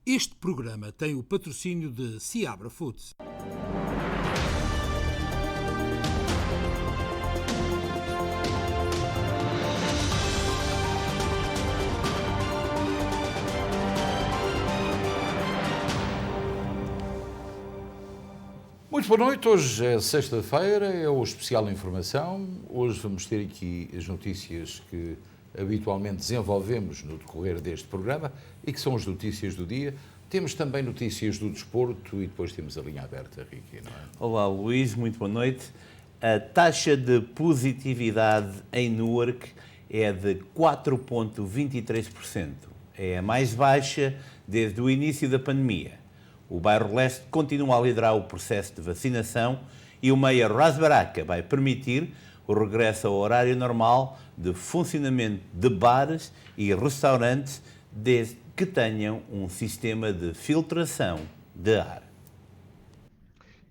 Este programa tem o patrocínio de Seabra Foods. Muito boa noite, hoje é sexta-feira, é o Especial Informação. Hoje vamos ter aqui as notícias que habitualmente desenvolvemos no decorrer deste programa e que são as notícias do dia. Temos também notícias do desporto e depois temos a linha aberta, Ricky, não é? Olá, Luís, muito boa noite. A taxa de positividade em Newark é de 4,23%. É a mais baixa desde o início da pandemia. O bairro Leste continua a liderar o processo de vacinação e o Mayor Ras Baraka vai permitir o regresso ao horário normal de funcionamento de bares e restaurantes desde que tenham um sistema de filtração de ar.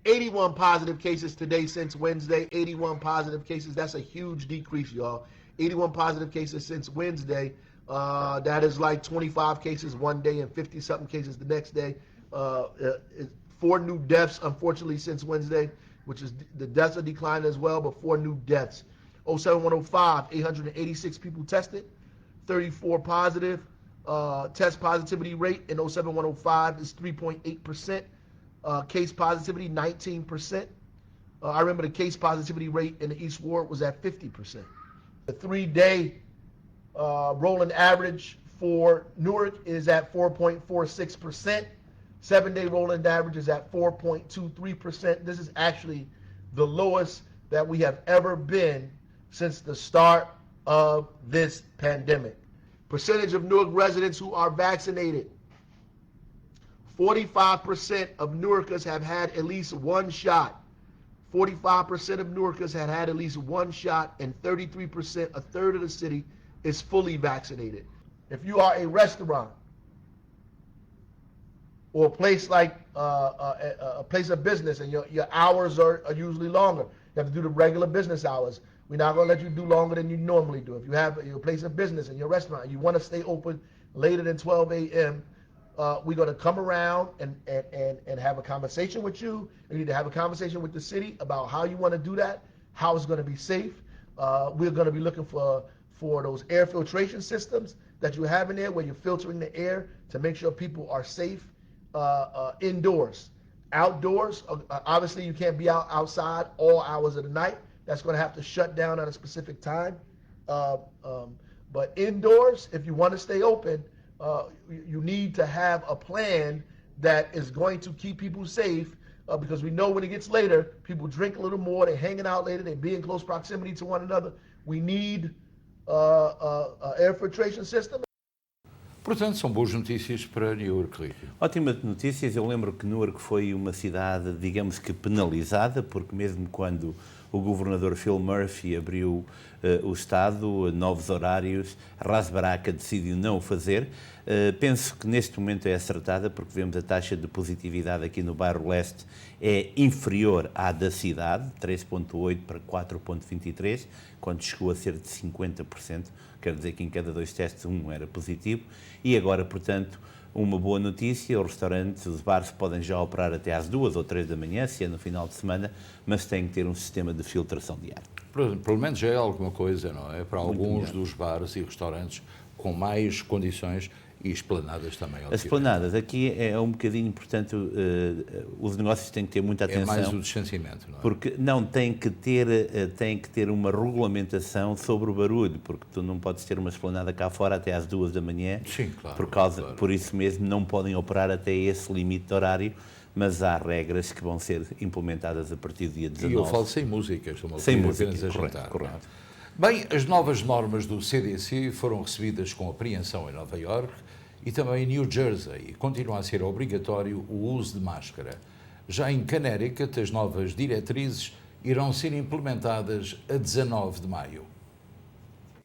81 positive cases today since Wednesday. 81 positive cases. That's a huge decrease, y'all. 81 positive cases since Wednesday. That is like 25 cases one day and 50-something cases the next day. 4 new deaths, unfortunately, since Wednesday, which is the deaths are declining as well, but 4 new deaths. 07105, 886 people tested, 34 positive. Test positivity rate in 07105 is 3.8%. Case positivity, 19%. I remember the case positivity rate in the East Ward was at 50%. The 3-day rolling average for Newark is at 4.46%. 7-day rolling average is at 4.23%. This is actually the lowest that we have ever been since the start of this pandemic. Percentage of Newark residents who are vaccinated. 45% of Newarkers have had at least one shot. 45% of Newarkers had had at least one shot, and 33%, a third of the city, is fully vaccinated. If you are a restaurant or a place like a place of business and your hours are usually longer, you have to do the regular business hours. We're not going to let you do longer than you normally do. If you have your place of business and your restaurant and you want to stay open later than 12 a.m., we're going to come around and have a conversation with you. You need to have a conversation with the city about how you want to do that, how it's going to be safe. We're going to be looking for those air filtration systems that you have in there where you're filtering the air to make sure people are safe indoors. Outdoors, obviously you can't be outside all hours of the night. That's going to have to shut down at a specific time. But indoors, if you want to stay open, you need to have a plan that is going to keep people safe because we know when it gets later, people drink a little more, they're hanging out later, they be in close proximity to one another. We need air filtration system. Portanto, são boas notícias para Newark, Ricky. Ótimas notícias. Eu lembro que Newark foi uma cidade, digamos que penalizada, porque mesmo quando o governador Phil Murphy abriu o Estado, novos horários, Ras Baraka decidiu não o fazer. Penso que neste momento é acertada, porque vemos a taxa de positividade aqui no bairro Leste é inferior à da cidade, 3,8 para 4,23, quando chegou a ser de 50%. Quer dizer que em cada 2 testes, 1 era positivo. E agora, portanto, uma boa notícia, os restaurantes, os bares podem já operar até às 2 ou 3 da manhã, se é no final de semana, mas têm que ter um sistema de filtração de ar. Pelo menos já é alguma coisa, não é? Para alguns dos bares e restaurantes com mais condições e esplanadas também. As esplanadas, aqui é um bocadinho, portanto, os negócios têm que ter muita atenção. É mais o distanciamento, não é? Porque não tem que ter uma regulamentação sobre o barulho, porque tu não podes ter uma esplanada cá fora até às 2 da manhã. Sim, claro. Por isso mesmo não podem operar até esse limite de horário, mas há regras que vão ser implementadas a partir do dia 19. E eu falo sem música, estou sem música, apenas a jantar. Correto. Bem, as novas normas do CDC foram recebidas com apreensão em Nova Iorque e também em New Jersey. Continua a ser obrigatório o uso de máscara. Já em Connecticut, as novas diretrizes irão ser implementadas a 19 de maio.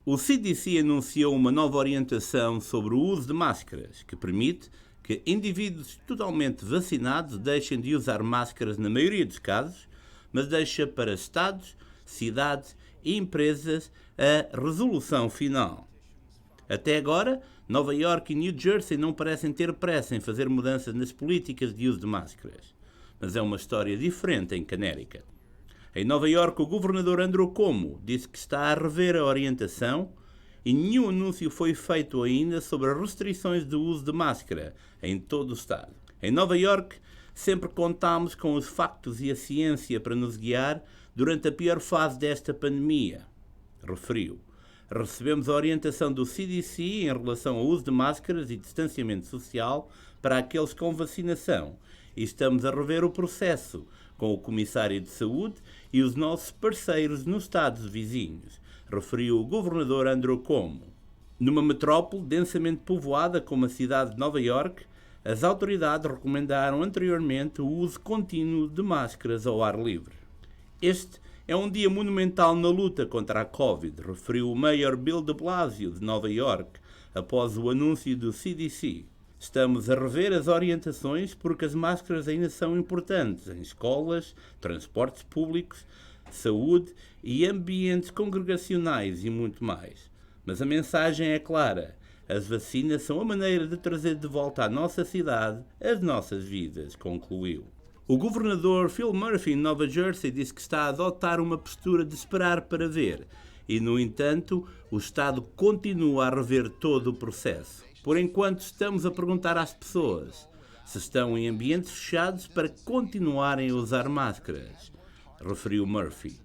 O CDC anunciou uma nova orientação sobre o uso de máscaras, que permite que indivíduos totalmente vacinados deixem de usar máscaras na maioria dos casos, mas deixa para estados, cidades e empresas a resolução final. Até agora, Nova York e New Jersey não parecem ter pressa em fazer mudanças nas políticas de uso de máscaras. Mas é uma história diferente em Connecticut. Em Nova York, o governador Andrew Cuomo disse que está a rever a orientação e nenhum anúncio foi feito ainda sobre as restrições do uso de máscara em todo o estado. Em Nova York, sempre contámos com os factos e a ciência para nos guiar durante a pior fase desta pandemia, referiu. Recebemos a orientação do CDC em relação ao uso de máscaras e distanciamento social para aqueles com vacinação e estamos a rever o processo com o Comissário de Saúde e os nossos parceiros nos estados vizinhos, referiu o governador Andrew Cuomo. Numa metrópole densamente povoada como a cidade de Nova York, as autoridades recomendaram anteriormente o uso contínuo de máscaras ao ar livre. Este é um dia monumental na luta contra a Covid, referiu o Mayor Bill de Blasio de Nova York, após o anúncio do CDC. Estamos a rever as orientações porque as máscaras ainda são importantes em escolas, transportes públicos, saúde e ambientes congregacionais e muito mais. Mas a mensagem é clara. As vacinas são a maneira de trazer de volta à nossa cidade as nossas vidas, concluiu. O governador Phil Murphy, em Nova Jersey, disse que está a adotar uma postura de esperar para ver e, no entanto, o Estado continua a rever todo o processo. Por enquanto, estamos a perguntar às pessoas se estão em ambientes fechados para continuarem a usar máscaras, referiu Murphy.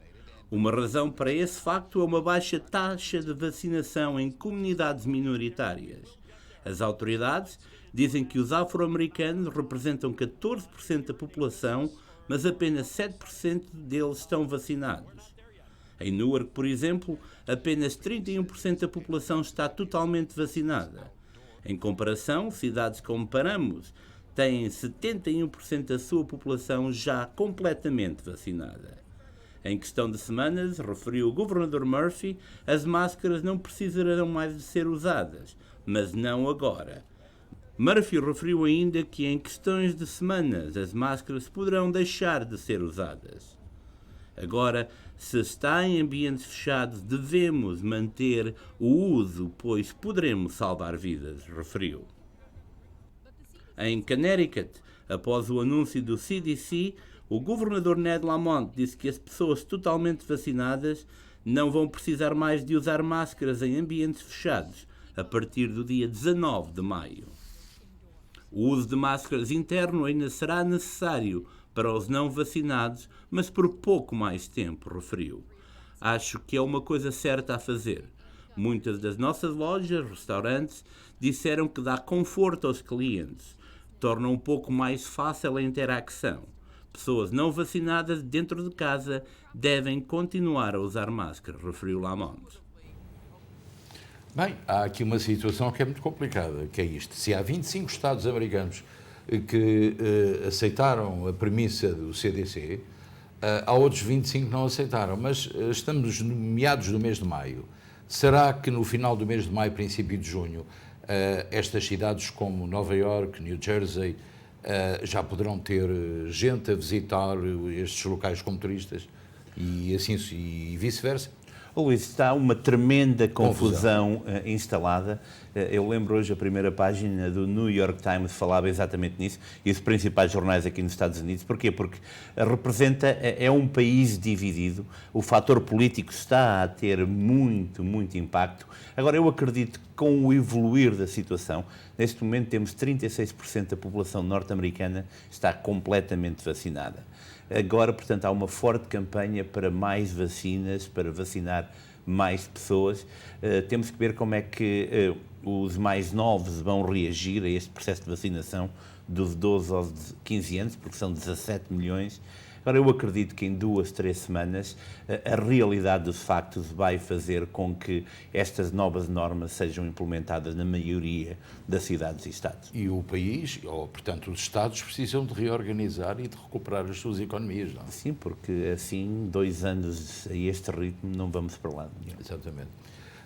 Uma razão para esse facto é uma baixa taxa de vacinação em comunidades minoritárias. As autoridades dizem que os afro-americanos representam 14% da população, mas apenas 7% deles estão vacinados. Em Newark, por exemplo, apenas 31% da população está totalmente vacinada. Em comparação, cidades como Paramus têm 71% da sua população já completamente vacinada. Em questão de semanas, referiu o governador Murphy, as máscaras não precisarão mais de ser usadas, mas não agora. Murphy referiu ainda que em questões de semanas as máscaras poderão deixar de ser usadas. Agora, se está em ambientes fechados, devemos manter o uso, pois poderemos salvar vidas, referiu. Em Connecticut, após o anúncio do CDC, o governador Ned Lamont disse que as pessoas totalmente vacinadas não vão precisar mais de usar máscaras em ambientes fechados a partir do dia 19 de maio. O uso de máscaras interno ainda será necessário para os não vacinados, mas por pouco mais tempo, referiu. Acho que é uma coisa certa a fazer. Muitas das nossas lojas, restaurantes, disseram que dá conforto aos clientes, torna um pouco mais fácil a interação. Pessoas não vacinadas dentro de casa devem continuar a usar máscara, referiu Lamont. Bem, há aqui uma situação que é muito complicada, que é isto. Se há 25 Estados americanos que aceitaram a premissa do CDC, há outros 25 que não aceitaram, mas estamos no meados do mês de maio. Será que no final do mês de maio, princípio de junho, estas cidades como Nova York, New Jersey, já poderão ter gente a visitar estes locais como turistas e assim e vice-versa? Luís, está uma tremenda confusão instalada. Eu lembro hoje a primeira página do New York Times falava exatamente nisso, e os principais jornais aqui nos Estados Unidos. Porquê? Porque é um país dividido, o fator político está a ter muito impacto. Agora, eu acredito que com o evoluir da situação, neste momento temos 36% da população norte-americana está completamente vacinada. Agora, portanto, há uma forte campanha para mais vacinas, para vacinar mais pessoas. Temos que ver como é que os mais novos vão reagir a este processo de vacinação dos 12 aos 15 anos, porque são 17 milhões. Agora, eu acredito que em 2, 3 semanas a realidade dos factos vai fazer com que estas novas normas sejam implementadas na maioria das cidades e estados. E o país, ou portanto os estados, precisam de reorganizar e de recuperar as suas economias, não é? Sim, porque assim, 2 anos a este ritmo, não vamos para lá nenhum. Exatamente.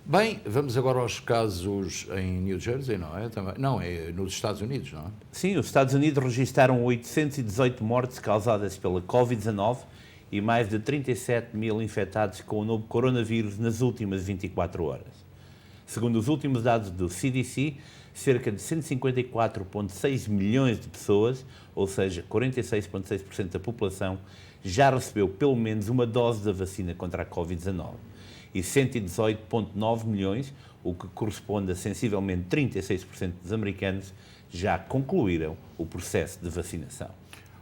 Bem, vamos agora aos casos em New Jersey, não é? Também, não, é nos Estados Unidos, não é? Sim, os Estados Unidos registaram 818 mortes causadas pela Covid-19 e mais de 37 mil infectados com o novo coronavírus nas últimas 24 horas. Segundo os últimos dados do CDC, cerca de 154,6 milhões de pessoas, ou seja, 46,6% da população, já recebeu pelo menos uma dose da vacina contra a Covid-19. E 118,9 milhões, o que corresponde a sensivelmente 36% dos americanos, já concluíram o processo de vacinação.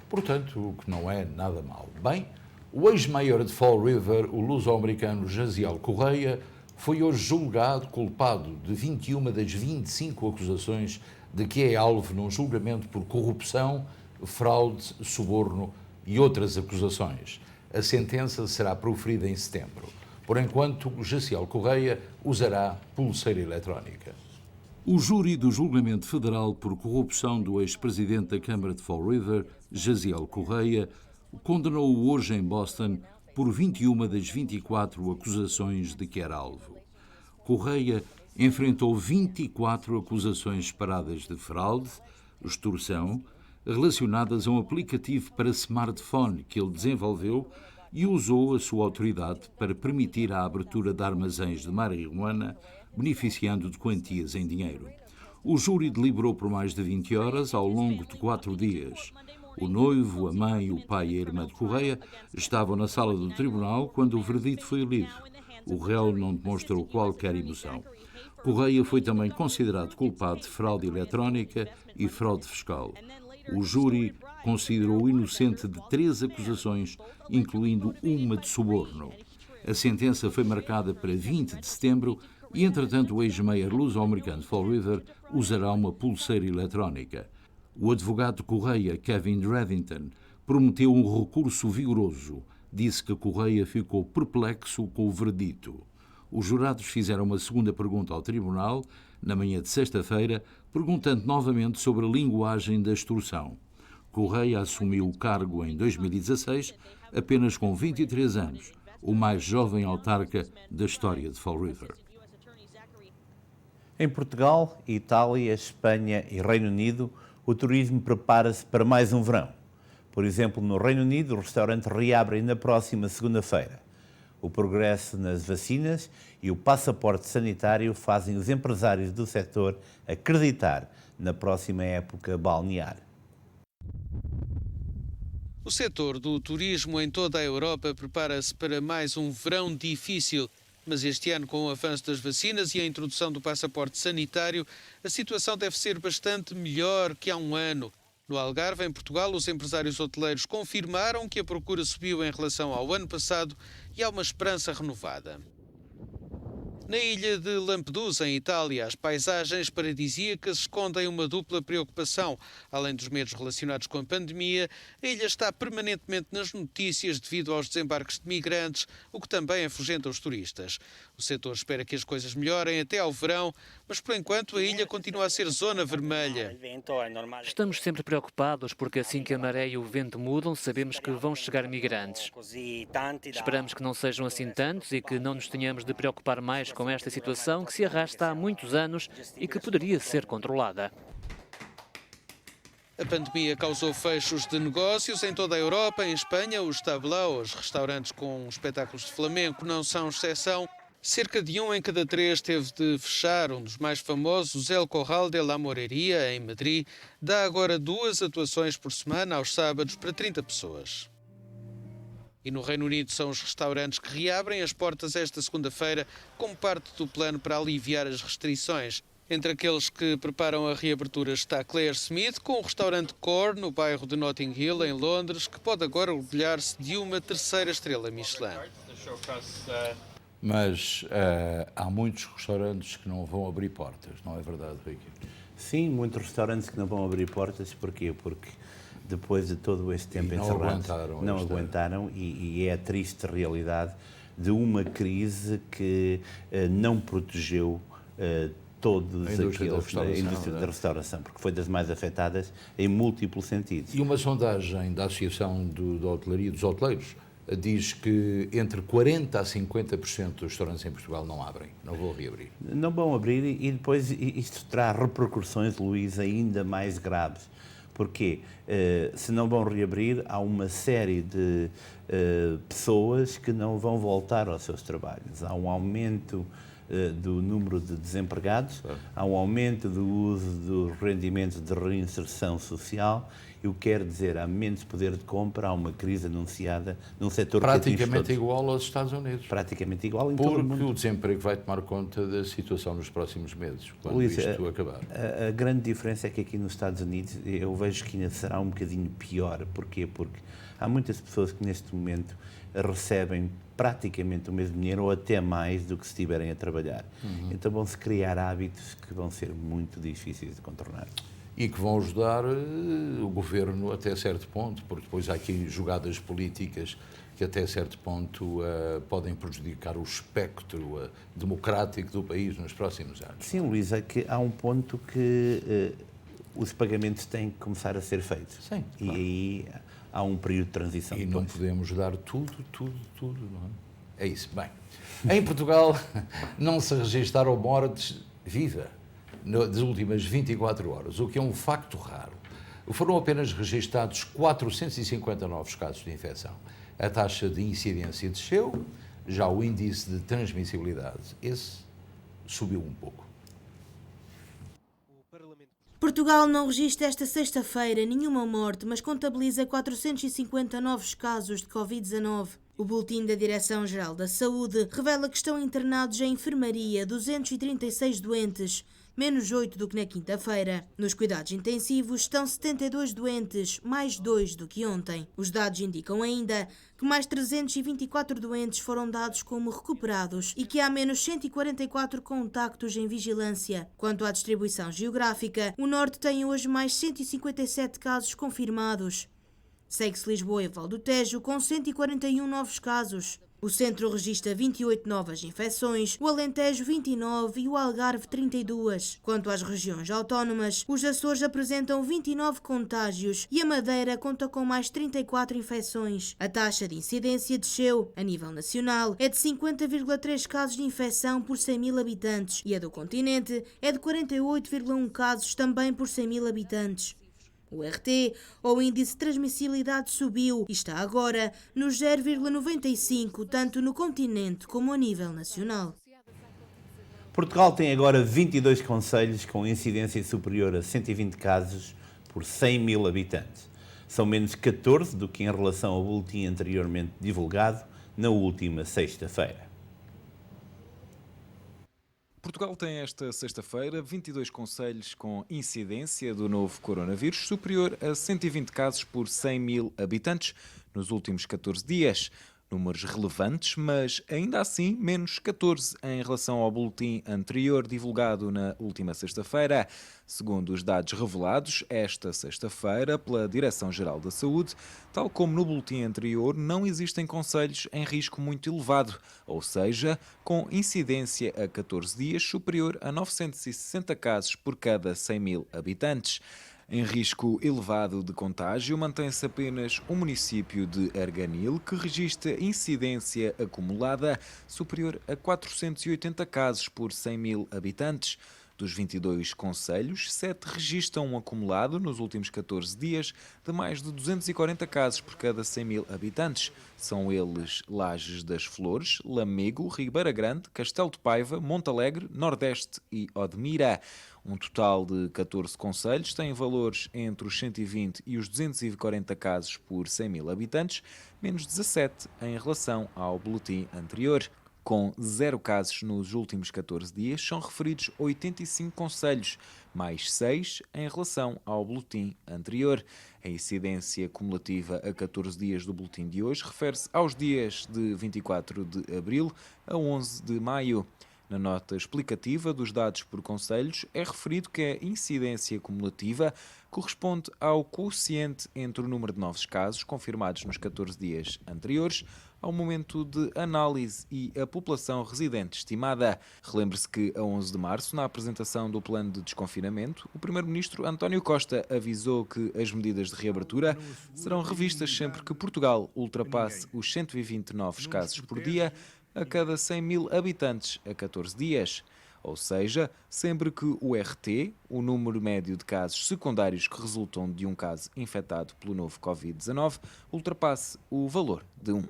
Portanto, o que não é nada mau. Bem, o ex-mayor de Fall River, o luso-americano Jaziel Correia, foi hoje julgado culpado de 21 das 25 acusações de que é alvo num julgamento por corrupção, fraude, suborno e outras acusações. A sentença será proferida em setembro. Por enquanto, Jaziel Correia usará pulseira eletrónica. O júri do julgamento federal por corrupção do ex-presidente da Câmara de Fall River, Jaziel Correia, condenou-o hoje em Boston por 21 das 24 acusações de que era alvo. Correia enfrentou 24 acusações separadas de fraude, extorsão, relacionadas a um aplicativo para smartphone que ele desenvolveu e usou a sua autoridade para permitir a abertura de armazéns de marihuana, beneficiando de quantias em dinheiro. O júri deliberou por mais de 20 horas ao longo de 4 dias. O noivo, a mãe, o pai e a irmã de Correia estavam na sala do tribunal quando o veredito foi lido. O réu não demonstrou qualquer emoção. Correia foi também considerado culpado de fraude eletrónica e fraude fiscal. O júri considerou-o inocente de 3 acusações, incluindo uma de suborno. A sentença foi marcada para 20 de setembro e, entretanto, o ex-mayor luso-americano de Fall River usará uma pulseira eletrónica. O advogado de Correia, Kevin Reddington, prometeu um recurso vigoroso. Disse que Correia ficou perplexo com o veredito. Os jurados fizeram uma segunda pergunta ao tribunal, na manhã de sexta-feira, perguntando novamente sobre a linguagem da extorsão. Correia assumiu o cargo em 2016, apenas com 23 anos, o mais jovem autarca da história de Fall River. Em Portugal, Itália, Espanha e Reino Unido, o turismo prepara-se para mais um verão. Por exemplo, no Reino Unido, os restaurantes reabrem na próxima segunda-feira. O progresso nas vacinas e o passaporte sanitário fazem os empresários do setor acreditar na próxima época balnear. O setor do turismo em toda a Europa prepara-se para mais um verão difícil. Mas este ano, com o avanço das vacinas e a introdução do passaporte sanitário, a situação deve ser bastante melhor que há um ano. No Algarve, em Portugal, os empresários hoteleiros confirmaram que a procura subiu em relação ao ano passado e há uma esperança renovada. Na ilha de Lampedusa, em Itália, as paisagens paradisíacas escondem uma dupla preocupação. Além dos medos relacionados com a pandemia, a ilha está permanentemente nas notícias devido aos desembarques de migrantes, o que também afugenta os turistas. O setor espera que as coisas melhorem até ao verão, mas por enquanto a ilha continua a ser zona vermelha. Estamos sempre preocupados porque assim que a maré e o vento mudam, sabemos que vão chegar migrantes. Esperamos que não sejam assim tantos e que não nos tenhamos de preocupar mais com esta situação que se arrasta há muitos anos e que poderia ser controlada. A pandemia causou fechos de negócios em toda a Europa. Em Espanha, os tablaos, restaurantes com espetáculos de flamenco, não são exceção. Cerca de 1 em cada 3 teve de fechar. Um dos mais famosos, El Corral de la Moreria, em Madrid, dá agora 2 atuações por semana aos sábados para 30 pessoas. E no Reino Unido são os restaurantes que reabrem as portas esta segunda-feira como parte do plano para aliviar as restrições. Entre aqueles que preparam a reabertura está Claire Smith, com o restaurante Core, no bairro de Notting Hill, em Londres, que pode agora orgulhar-se de uma 3ª estrela Michelin. Mas há muitos restaurantes que não vão abrir portas, não é verdade, Ricky? Sim, muitos restaurantes que não vão abrir portas. Porquê? Porque depois de todo este tempo encerrados, não aguentaram e é a triste realidade de uma crise que não protegeu todos a indústria da restauração, porque foi das mais afetadas em múltiplos sentidos. E uma sondagem da Associação da Hotelaria dos Hoteleiros diz que entre 40% a 50% dos restaurantes em Portugal não abrem, não vão reabrir. Não vão abrir e depois isto terá repercussões, Luís, ainda mais graves. Porquê? Se não vão reabrir, há uma série de pessoas que não vão voltar aos seus trabalhos. Há um aumento do número de desempregados, há um aumento do uso dos rendimentos de reinserção social, e o que quer dizer, há menos poder de compra, há uma crise anunciada num setor praticamente igual aos Estados Unidos. Praticamente igual em todo o mundo. Porque o desemprego vai tomar conta da situação nos próximos meses, quando Luís, isto acabar. A grande diferença é que aqui nos Estados Unidos eu vejo que ainda será um bocadinho pior. Porquê? Porque há muitas pessoas que neste momento recebem praticamente o mesmo dinheiro ou até mais do que se estiverem a trabalhar. Então vão-se criar hábitos que vão ser muito difíceis de contornar. E que vão ajudar o governo até certo ponto, porque depois há aqui jogadas políticas que até certo ponto podem prejudicar o espectro democrático do país nos próximos anos. Sim, Luís, é que há um ponto que os pagamentos têm que começar a ser feitos. Sim, e claro. Aí há um período de transição. E depois. não podemos dar tudo, não é? É isso. Bem, em Portugal não se registaram mortes das últimas 24 horas, o que é um facto raro. Foram apenas registados 450 novos casos de infecção. A taxa de incidência desceu, já o índice de transmissibilidade, esse subiu um pouco. Portugal não registra esta sexta-feira nenhuma morte, mas contabiliza 450 novos casos de Covid-19. O boletim da Direção-Geral da Saúde revela que estão internados em enfermaria 236 doentes, menos 8 do que na quinta-feira. Nos cuidados intensivos estão 72 doentes, mais 2 do que ontem. Os dados indicam ainda que mais 324 doentes foram dados como recuperados e que há menos 144 contactos em vigilância. Quanto à distribuição geográfica, o Norte tem hoje mais 157 casos confirmados. Segue-se Lisboa e Val do Tejo com 141 novos casos. O Centro registra 28 novas infecções, o Alentejo 29 e o Algarve 32. Quanto às regiões autónomas, os Açores apresentam 29 contágios e a Madeira conta com mais 34 infecções. A taxa de incidência desceu. A nível nacional, é de 50,3 casos de infecção por 100 mil habitantes e a do continente é de 48,1 casos também por 100 mil habitantes. O RT, ou índice de transmissibilidade, subiu e está agora nos 0,95, tanto no continente como a nível nacional. Portugal tem agora 22 concelhos com incidência superior a 120 casos por 100 mil habitantes. São menos 14 do que em relação ao boletim anteriormente divulgado na última sexta-feira. Portugal tem esta sexta-feira 22 concelhos com incidência do novo coronavírus superior a 120 casos por 100 mil habitantes nos últimos 14 dias. Números relevantes, mas ainda assim menos 14 em relação ao boletim anterior divulgado na última sexta-feira. Segundo os dados revelados esta sexta-feira pela Direção-Geral da Saúde, tal como no boletim anterior, não existem concelhos em risco muito elevado, ou seja, com incidência a 14 dias superior a 960 casos por cada 100 mil habitantes. Em risco elevado de contágio, mantém-se apenas o município de Arganil, que registra incidência acumulada superior a 480 casos por 100 mil habitantes. Dos 22 concelhos, 7 registram um acumulado nos últimos 14 dias de mais de 240 casos por cada 100 mil habitantes. São eles Lajes das Flores, Lamego, Ribeira Grande, Castelo de Paiva, Montalegre, Nordeste e Odmira. Um total de 14 concelhos têm valores entre os 120 e os 240 casos por 100 mil habitantes, menos 17 em relação ao boletim anterior. Com 0 casos nos últimos 14 dias, são referidos 85 concelhos, mais 6 em relação ao boletim anterior. A incidência cumulativa a 14 dias do boletim de hoje refere-se aos dias de 24 de abril a 11 de maio. Na nota explicativa dos dados por concelhos, é referido que a incidência cumulativa corresponde ao quociente entre o número de novos casos confirmados nos 14 dias anteriores ao momento de análise e a população residente estimada. Relembre-se que, a 11 de março, na apresentação do plano de desconfinamento, o Primeiro-Ministro António Costa avisou que as medidas de reabertura serão revistas sempre que Portugal ultrapasse os 120 novos casos por dia a cada 100 mil habitantes a 14 dias. Ou seja, sempre que o RT, o número médio de casos secundários que resultam de um caso infectado pelo novo Covid-19, ultrapasse o valor de 1.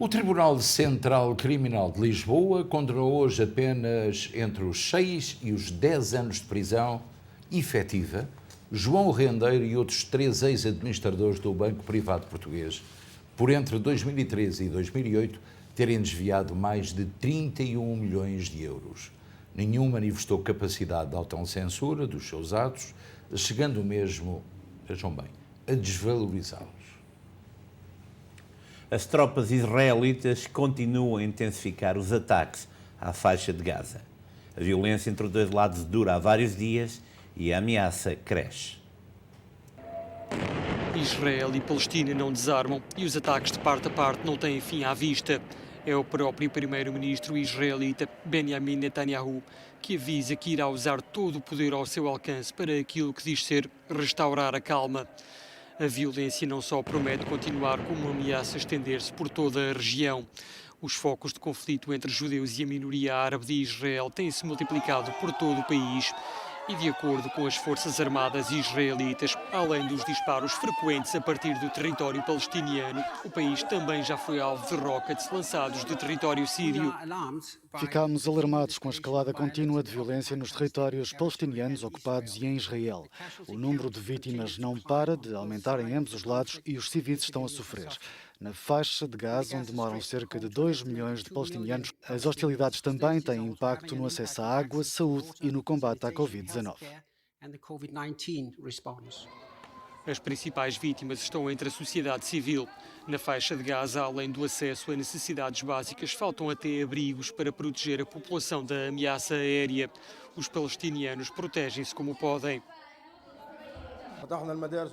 O Tribunal Central Criminal de Lisboa condenou hoje apenas entre os 6 e os 10 anos de prisão efetiva João Rendeiro e outros 3 ex-administradores do Banco Privado Português por entre 2013 e 2008 terem desviado mais de 31 milhões de euros. Nenhum manifestou capacidade de autocensura dos seus atos, chegando mesmo, vejam bem, a desvalorizá-los. As tropas israelitas continuam a intensificar os ataques à faixa de Gaza. A violência entre os dois lados dura há vários dias e a ameaça cresce. Israel e Palestina não desarmam e os ataques de parte a parte não têm fim à vista. É o próprio primeiro-ministro israelita Benjamin Netanyahu que avisa que irá usar todo o poder ao seu alcance para aquilo que diz ser restaurar a calma. A violência não só promete continuar, como ameaça estender-se por toda a região. Os focos de conflito entre judeus e a minoria árabe de Israel têm-se multiplicado por todo o país. E de acordo com as Forças Armadas israelitas, além dos disparos frequentes a partir do território palestiniano, o país também já foi alvo de rockets lançados de território sírio. Ficámos alarmados com a escalada contínua de violência nos territórios palestinianos ocupados e em Israel. O número de vítimas não para de aumentar em ambos os lados e os civis estão a sofrer. Na faixa de Gaza, onde moram cerca de 2 milhões de palestinianos, as hostilidades também têm impacto no acesso à água, saúde e no combate à Covid-19. As principais vítimas estão entre a sociedade civil. Na faixa de Gaza, além do acesso a necessidades básicas, faltam até abrigos para proteger a população da ameaça aérea. Os palestinianos protegem-se como podem.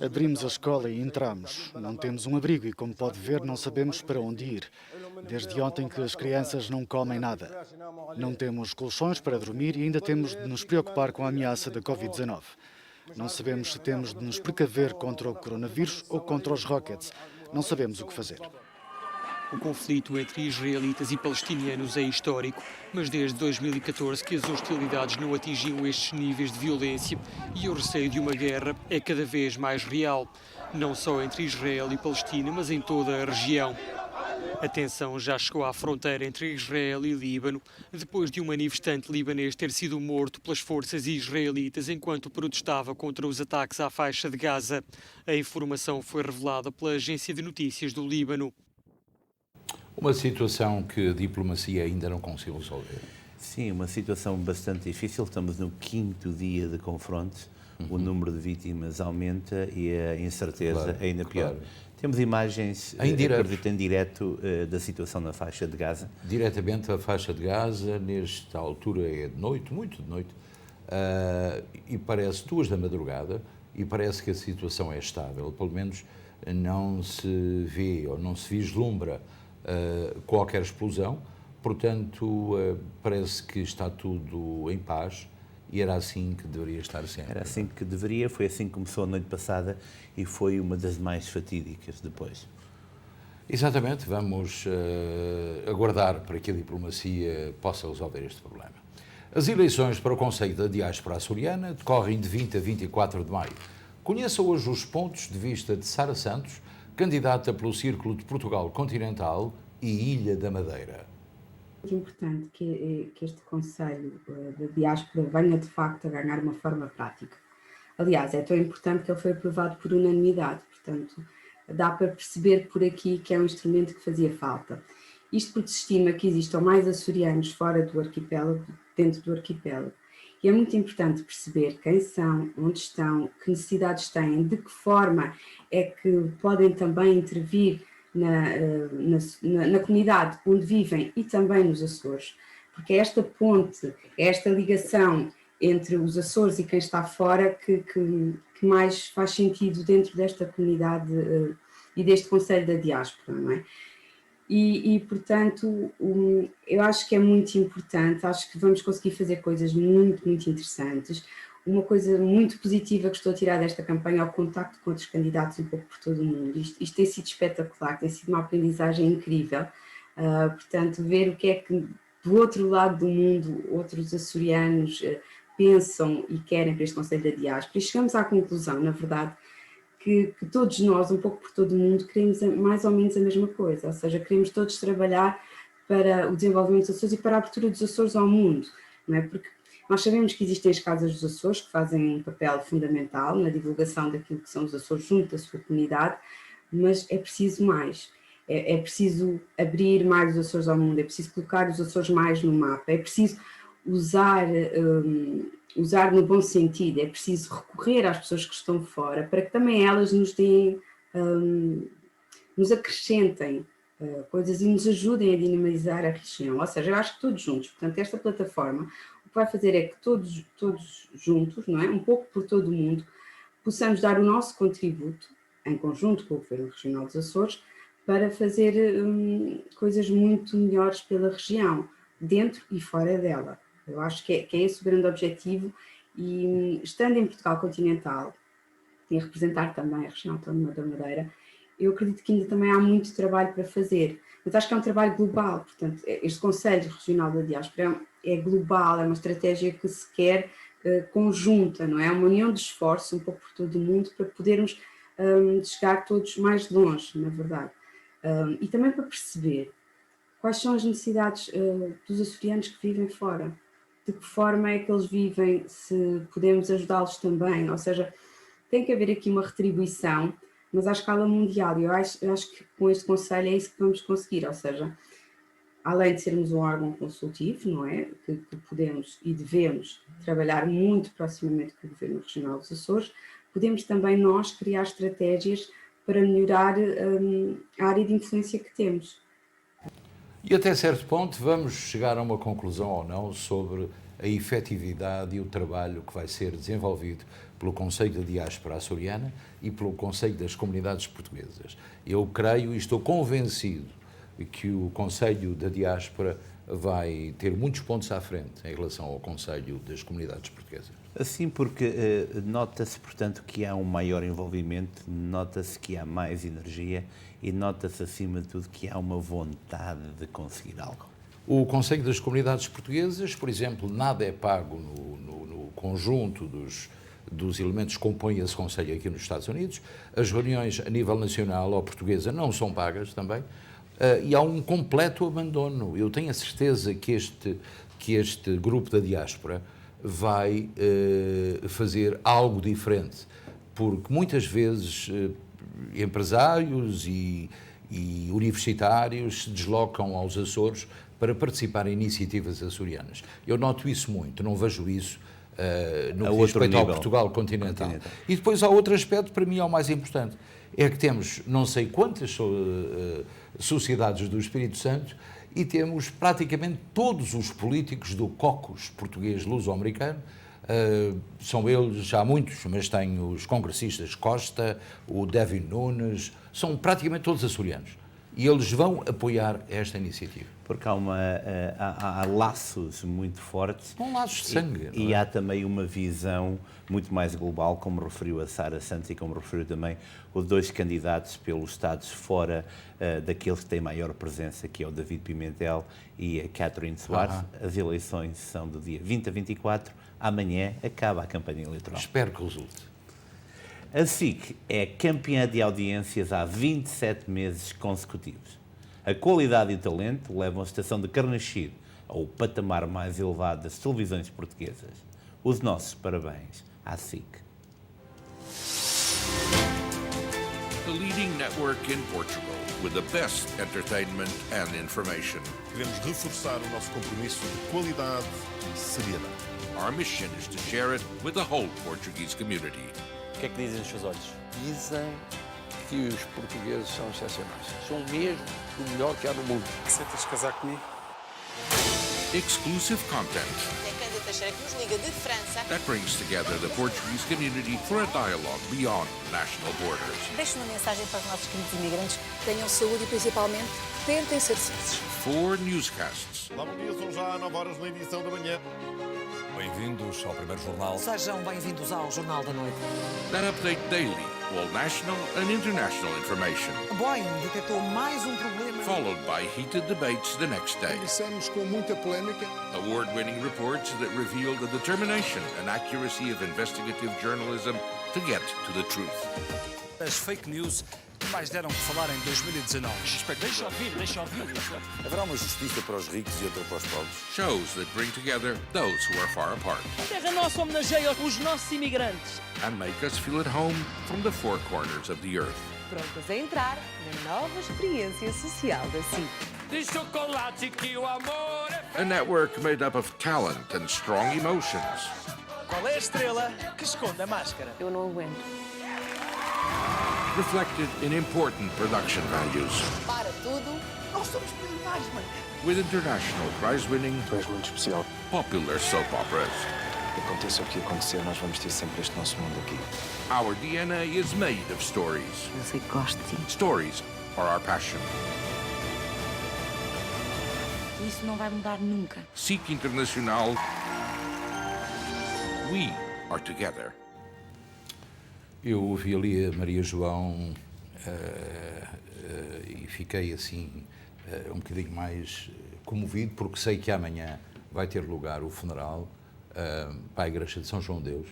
Abrimos a escola e entramos. Não temos um abrigo e, como pode ver, não sabemos para onde ir. Desde ontem que as crianças não comem nada. Não temos colchões para dormir e ainda temos de nos preocupar com a ameaça da Covid-19. Não sabemos se temos de nos precaver contra o coronavírus ou contra os rockets. Não sabemos o que fazer. O conflito entre israelitas e palestinianos é histórico, mas desde 2014 que as hostilidades não atingiam estes níveis de violência e o receio de uma guerra é cada vez mais real, não só entre Israel e Palestina, mas em toda a região. A tensão já chegou à fronteira entre Israel e Líbano, depois de um manifestante libanês ter sido morto pelas forças israelitas enquanto protestava contra os ataques à faixa de Gaza. A informação foi revelada pela agência de notícias do Líbano. Uma situação que a diplomacia ainda não conseguiu resolver. Sim, uma situação bastante difícil. Estamos no 5º dia de confrontos. O número de vítimas aumenta e a incerteza ainda pior. Claro. Temos imagens, acredito, em direto da situação na faixa de Gaza. Diretamente a faixa de Gaza, nesta altura é de noite, muito de noite, e parece 2 da madrugada, e parece que a situação é estável, pelo menos não se vê ou não se vislumbra qualquer explosão, portanto parece que está tudo em paz e era assim que deveria estar sempre. Era assim que deveria, foi assim que começou a noite passada e foi uma das mais fatídicas depois. Exatamente, vamos aguardar para que a diplomacia possa resolver este problema. As eleições para o Conselho da Diáspora Açoriana decorrem de 20 a 24 de maio. Conheça hoje os pontos de vista de Sara Santos, candidata pelo Círculo de Portugal Continental e Ilha da Madeira. É muito importante que este Conselho da Diáspora venha de facto a ganhar uma forma prática. Aliás, é tão importante que ele foi aprovado por unanimidade, portanto, dá para perceber por aqui que é um instrumento que fazia falta. Isto porque se estima que existam mais açorianos fora do arquipélago, dentro do arquipélago. E é muito importante perceber quem são, onde estão, que necessidades têm, de que forma é que podem também intervir na comunidade onde vivem e também nos Açores. Porque é esta ponte, é esta ligação entre os Açores e quem está fora que mais faz sentido dentro desta comunidade e deste Conselho da Diáspora, não é? E portanto, eu acho que é muito importante, acho que vamos conseguir fazer coisas muito, muito interessantes. Uma coisa muito positiva que estou a tirar desta campanha é o contacto com outros candidatos um pouco por todo o mundo. Isto tem sido espetacular, tem sido uma aprendizagem incrível. Portanto, ver o que é que do outro lado do mundo outros açorianos pensam e querem para este Conselho da Diáspora. E chegamos à conclusão, na verdade, que todos nós, um pouco por todo o mundo, queremos mais ou menos a mesma coisa, ou seja, queremos todos trabalhar para o desenvolvimento dos Açores e para a abertura dos Açores ao mundo, não é? Porque nós sabemos que existem as casas dos Açores que fazem um papel fundamental na divulgação daquilo que são os Açores junto da sua comunidade, mas é preciso mais. É preciso abrir mais os Açores ao mundo, é preciso colocar os Açores mais no mapa, é preciso usar no bom sentido, é preciso recorrer às pessoas que estão fora para que também elas nos deem, nos acrescentem coisas e nos ajudem a dinamizar a região. Ou seja, eu acho que todos juntos, portanto, esta plataforma o que vai fazer é que todos juntos, não é? Um pouco por todo o mundo, possamos dar o nosso contributo, em conjunto com o Governo Regional dos Açores, para fazer coisas muito melhores pela região, dentro e fora dela. Eu acho que é esse o grande objetivo e, estando em Portugal continental e a representar também a região autónoma da Madeira, eu acredito que ainda também há muito trabalho para fazer, mas acho que é um trabalho global, portanto, este Conselho Regional da Diáspora é global, é uma estratégia que se quer conjunta, não é? É uma união de esforços, um pouco por todo o mundo, para podermos chegar todos mais longe, na verdade. E também para perceber quais são as necessidades dos açorianos que vivem fora, de que forma é que eles vivem, se podemos ajudá-los também, ou seja, tem que haver aqui uma retribuição, mas à escala mundial, e eu acho que com este Conselho é isso que vamos conseguir, ou seja, além de sermos um órgão consultivo, não é, que podemos e devemos trabalhar muito proximamente com o Governo Regional dos Açores, podemos também nós criar estratégias para melhorar a área de influência que temos. E até certo ponto vamos chegar a uma conclusão ou não sobre a efetividade e o trabalho que vai ser desenvolvido pelo Conselho da Diáspora Açoriana e pelo Conselho das Comunidades Portuguesas. Eu creio e estou convencido que o Conselho da Diáspora vai ter muitos pontos à frente em relação ao Conselho das Comunidades Portuguesas. Assim, porque nota-se, portanto, que há um maior envolvimento, nota-se que há mais energia e nota-se, acima de tudo, que há uma vontade de conseguir algo. O Conselho das Comunidades Portuguesas, por exemplo, nada é pago no conjunto dos elementos que compõem esse Conselho aqui nos Estados Unidos. As reuniões a nível nacional ou portuguesa não são pagas também. E há um completo abandono. Eu tenho a certeza que este grupo da diáspora vai fazer algo diferente, porque muitas vezes empresários e universitários se deslocam aos Açores para participar em iniciativas açorianas. Eu noto isso muito, não vejo isso no que diz respeito ao Portugal continental. E depois há outro aspecto, para mim é o mais importante, é que temos não sei quantas sociedades do Espírito Santo e temos praticamente todos os políticos do caucus português luso-americano, são eles, já muitos, mas tem os congressistas Costa, o Devin Nunes, são praticamente todos açorianos. E eles vão apoiar esta iniciativa. Porque há laços muito fortes. São laços de sangue. E há também uma visão muito mais global, como referiu a Sara Santos e como referiu também os dois candidatos pelos estados fora daqueles que têm maior presença, que é o David Pimentel e a Catherine Soares. As eleições são do dia 20 a 24. Amanhã acaba a campanha eleitoral. Espero que resulte. A SIC é campeã de audiências há 27 meses consecutivos. A qualidade e o talento levam a estação de Carnaxide ao patamar mais elevado das televisões portuguesas. Os nossos parabéns à SIC. The leading network in Portugal with the best entertainment and information. Queremos reforçar o nosso compromisso de qualidade e seriedade. Our mission is to share it with the whole Portuguese community. O que é que dizem os seus olhos? Dizem que os portugueses são excepcionais. São mesmo o melhor que há no mundo. Aceitas casar comigo? Exclusive content. É Cândida Teixeira que nos liga de França. That brings together the Portuguese community for a dialogue beyond national borders. Deixe uma mensagem para os nossos queridos imigrantes. Tenham saúde e, principalmente, tentem ser felizes. 4 newscasts. Olá, bom dia, são já 9 horas na edição da manhã. Bem-vindos ao primeiro jornal. Sejam bem-vindos ao Jornal da Noite. That update daily, all national and international information. Boeing detectou mais problema. Followed by heated debates the next day. Começamos com muita polémica. Award-winning reports that reveal the determination and accuracy of investigative journalism to get to the truth. As fake news que mais deram que falar em 2019. Deixa ouvir. Haverá uma justiça para os ricos e outra para os pobres? Shows that bring together those who are far apart A Terra Nossa homenageia os nossos imigrantes. and make us feel at home from the four corners of the earth. Prontas a entrar na nova experiência social da SIC. De chocolate que o amor é... A network made up of talent and strong emotions. Qual é a estrela que esconde a máscara? Eu não aguento. Reflected in important production values. Para tudo. Nós somos milionários, mãe. With international prize-winning, Tu és muito especial. popular soap operas. Aconteça o que acontecer, nós vamos ter sempre este nosso mundo aqui. Our DNA is made of stories. Eu sei que gosto de ti. Stories are our passion. Isso não vai mudar nunca. SIC Internacional. We are together. Eu ouvi ali a Maria João e fiquei assim um bocadinho mais comovido, porque sei que amanhã vai ter lugar o funeral para a Igreja de São João Deus.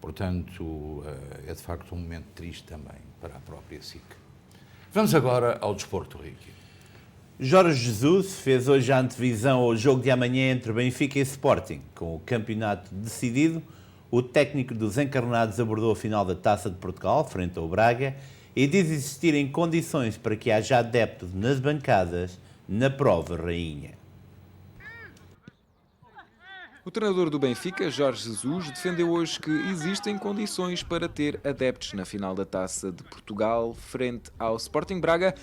Portanto, é de facto um momento triste também para a própria SIC. Vamos agora ao desporto, Ricky. Jorge Jesus fez hoje a antevisão ao jogo de amanhã entre Benfica e Sporting. Com o campeonato decidido, o técnico dos encarnados abordou a final da Taça de Portugal, frente ao Braga, e diz existirem condições para que haja adeptos nas bancadas na prova rainha. O treinador do Benfica, Jorge Jesus, defendeu hoje que existem condições para ter adeptos na final da Taça de Portugal, frente ao Sporting Braga,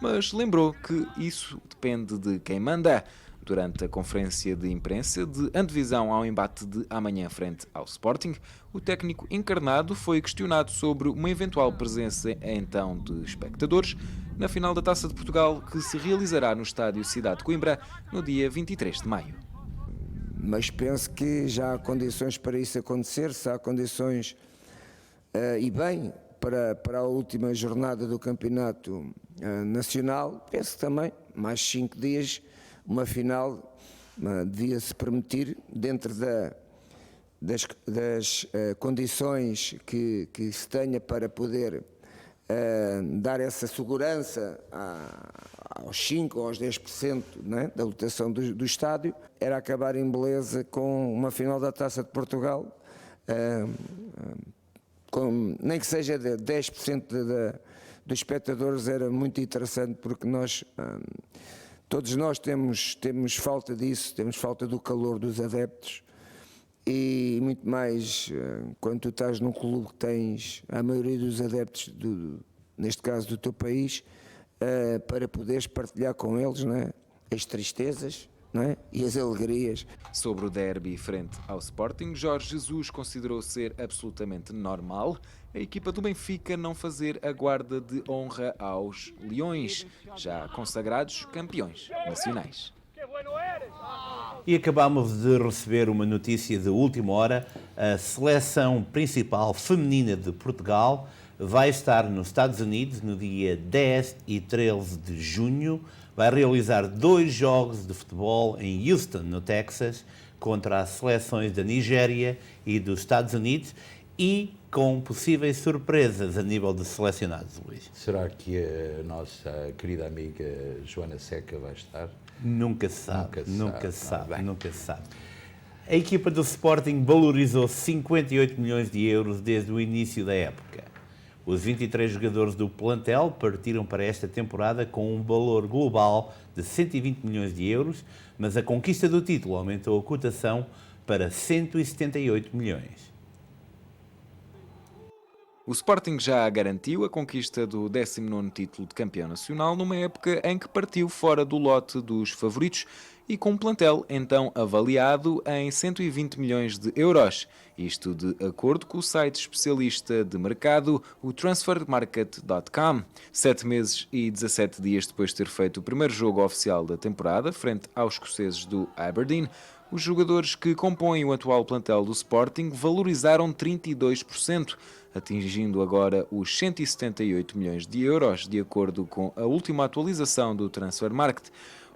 mas lembrou que isso depende de quem manda. Durante a conferência de imprensa de antevisão ao embate de amanhã frente ao Sporting, o técnico encarnado foi questionado sobre uma eventual presença então de espectadores na final da Taça de Portugal, que se realizará no estádio Cidade de Coimbra no dia 23 de maio. Mas penso que já há condições para isso acontecer, se há condições e bem para a última jornada do campeonato nacional, penso que também mais 5 dias uma final devia-se permitir dentro das condições que se tenha para poder dar essa segurança aos 5% ou aos 10%, né, da lotação do estádio, era acabar em beleza com uma final da Taça de Portugal, nem que seja de 10% dos espectadores, era muito interessante, porque todos nós temos falta disso, temos falta do calor dos adeptos, e muito mais quando tu estás num clube que tens a maioria dos adeptos, neste caso do teu país, para poderes partilhar com eles, não é, as tristezas, não é, e as alegrias. Sobre o derby frente ao Sporting, Jorge Jesus considerou ser absolutamente normal a equipa do Benfica não fazer a guarda de honra aos Leões, já consagrados campeões nacionais. E acabamos de receber uma notícia de última hora. A seleção principal feminina de Portugal vai estar nos Estados Unidos no dia 10 e 13 de junho. Vai realizar 2 jogos de futebol em Houston, no Texas, contra as seleções da Nigéria e dos Estados Unidos, e com possíveis surpresas a nível de selecionados, Luís. Será que a nossa querida amiga Joana Seca vai estar? Nunca se sabe. A equipa do Sporting valorizou 58 milhões de euros desde o início da época. Os 23 jogadores do plantel partiram para esta temporada com um valor global de 120 milhões de euros, mas a conquista do título aumentou a cotação para 178 milhões. O Sporting já garantiu a conquista do 19º título de campeão nacional numa época em que partiu fora do lote dos favoritos e com um plantel então avaliado em 120 milhões de euros. Isto de acordo com o site especialista de mercado, o transfermarket.com. 7 meses e 17 dias depois de ter feito o primeiro jogo oficial da temporada, frente aos escoceses do Aberdeen, os jogadores que compõem o atual plantel do Sporting valorizaram 32%, atingindo agora os 178 milhões de euros, de acordo com a última atualização do Transfermarkt.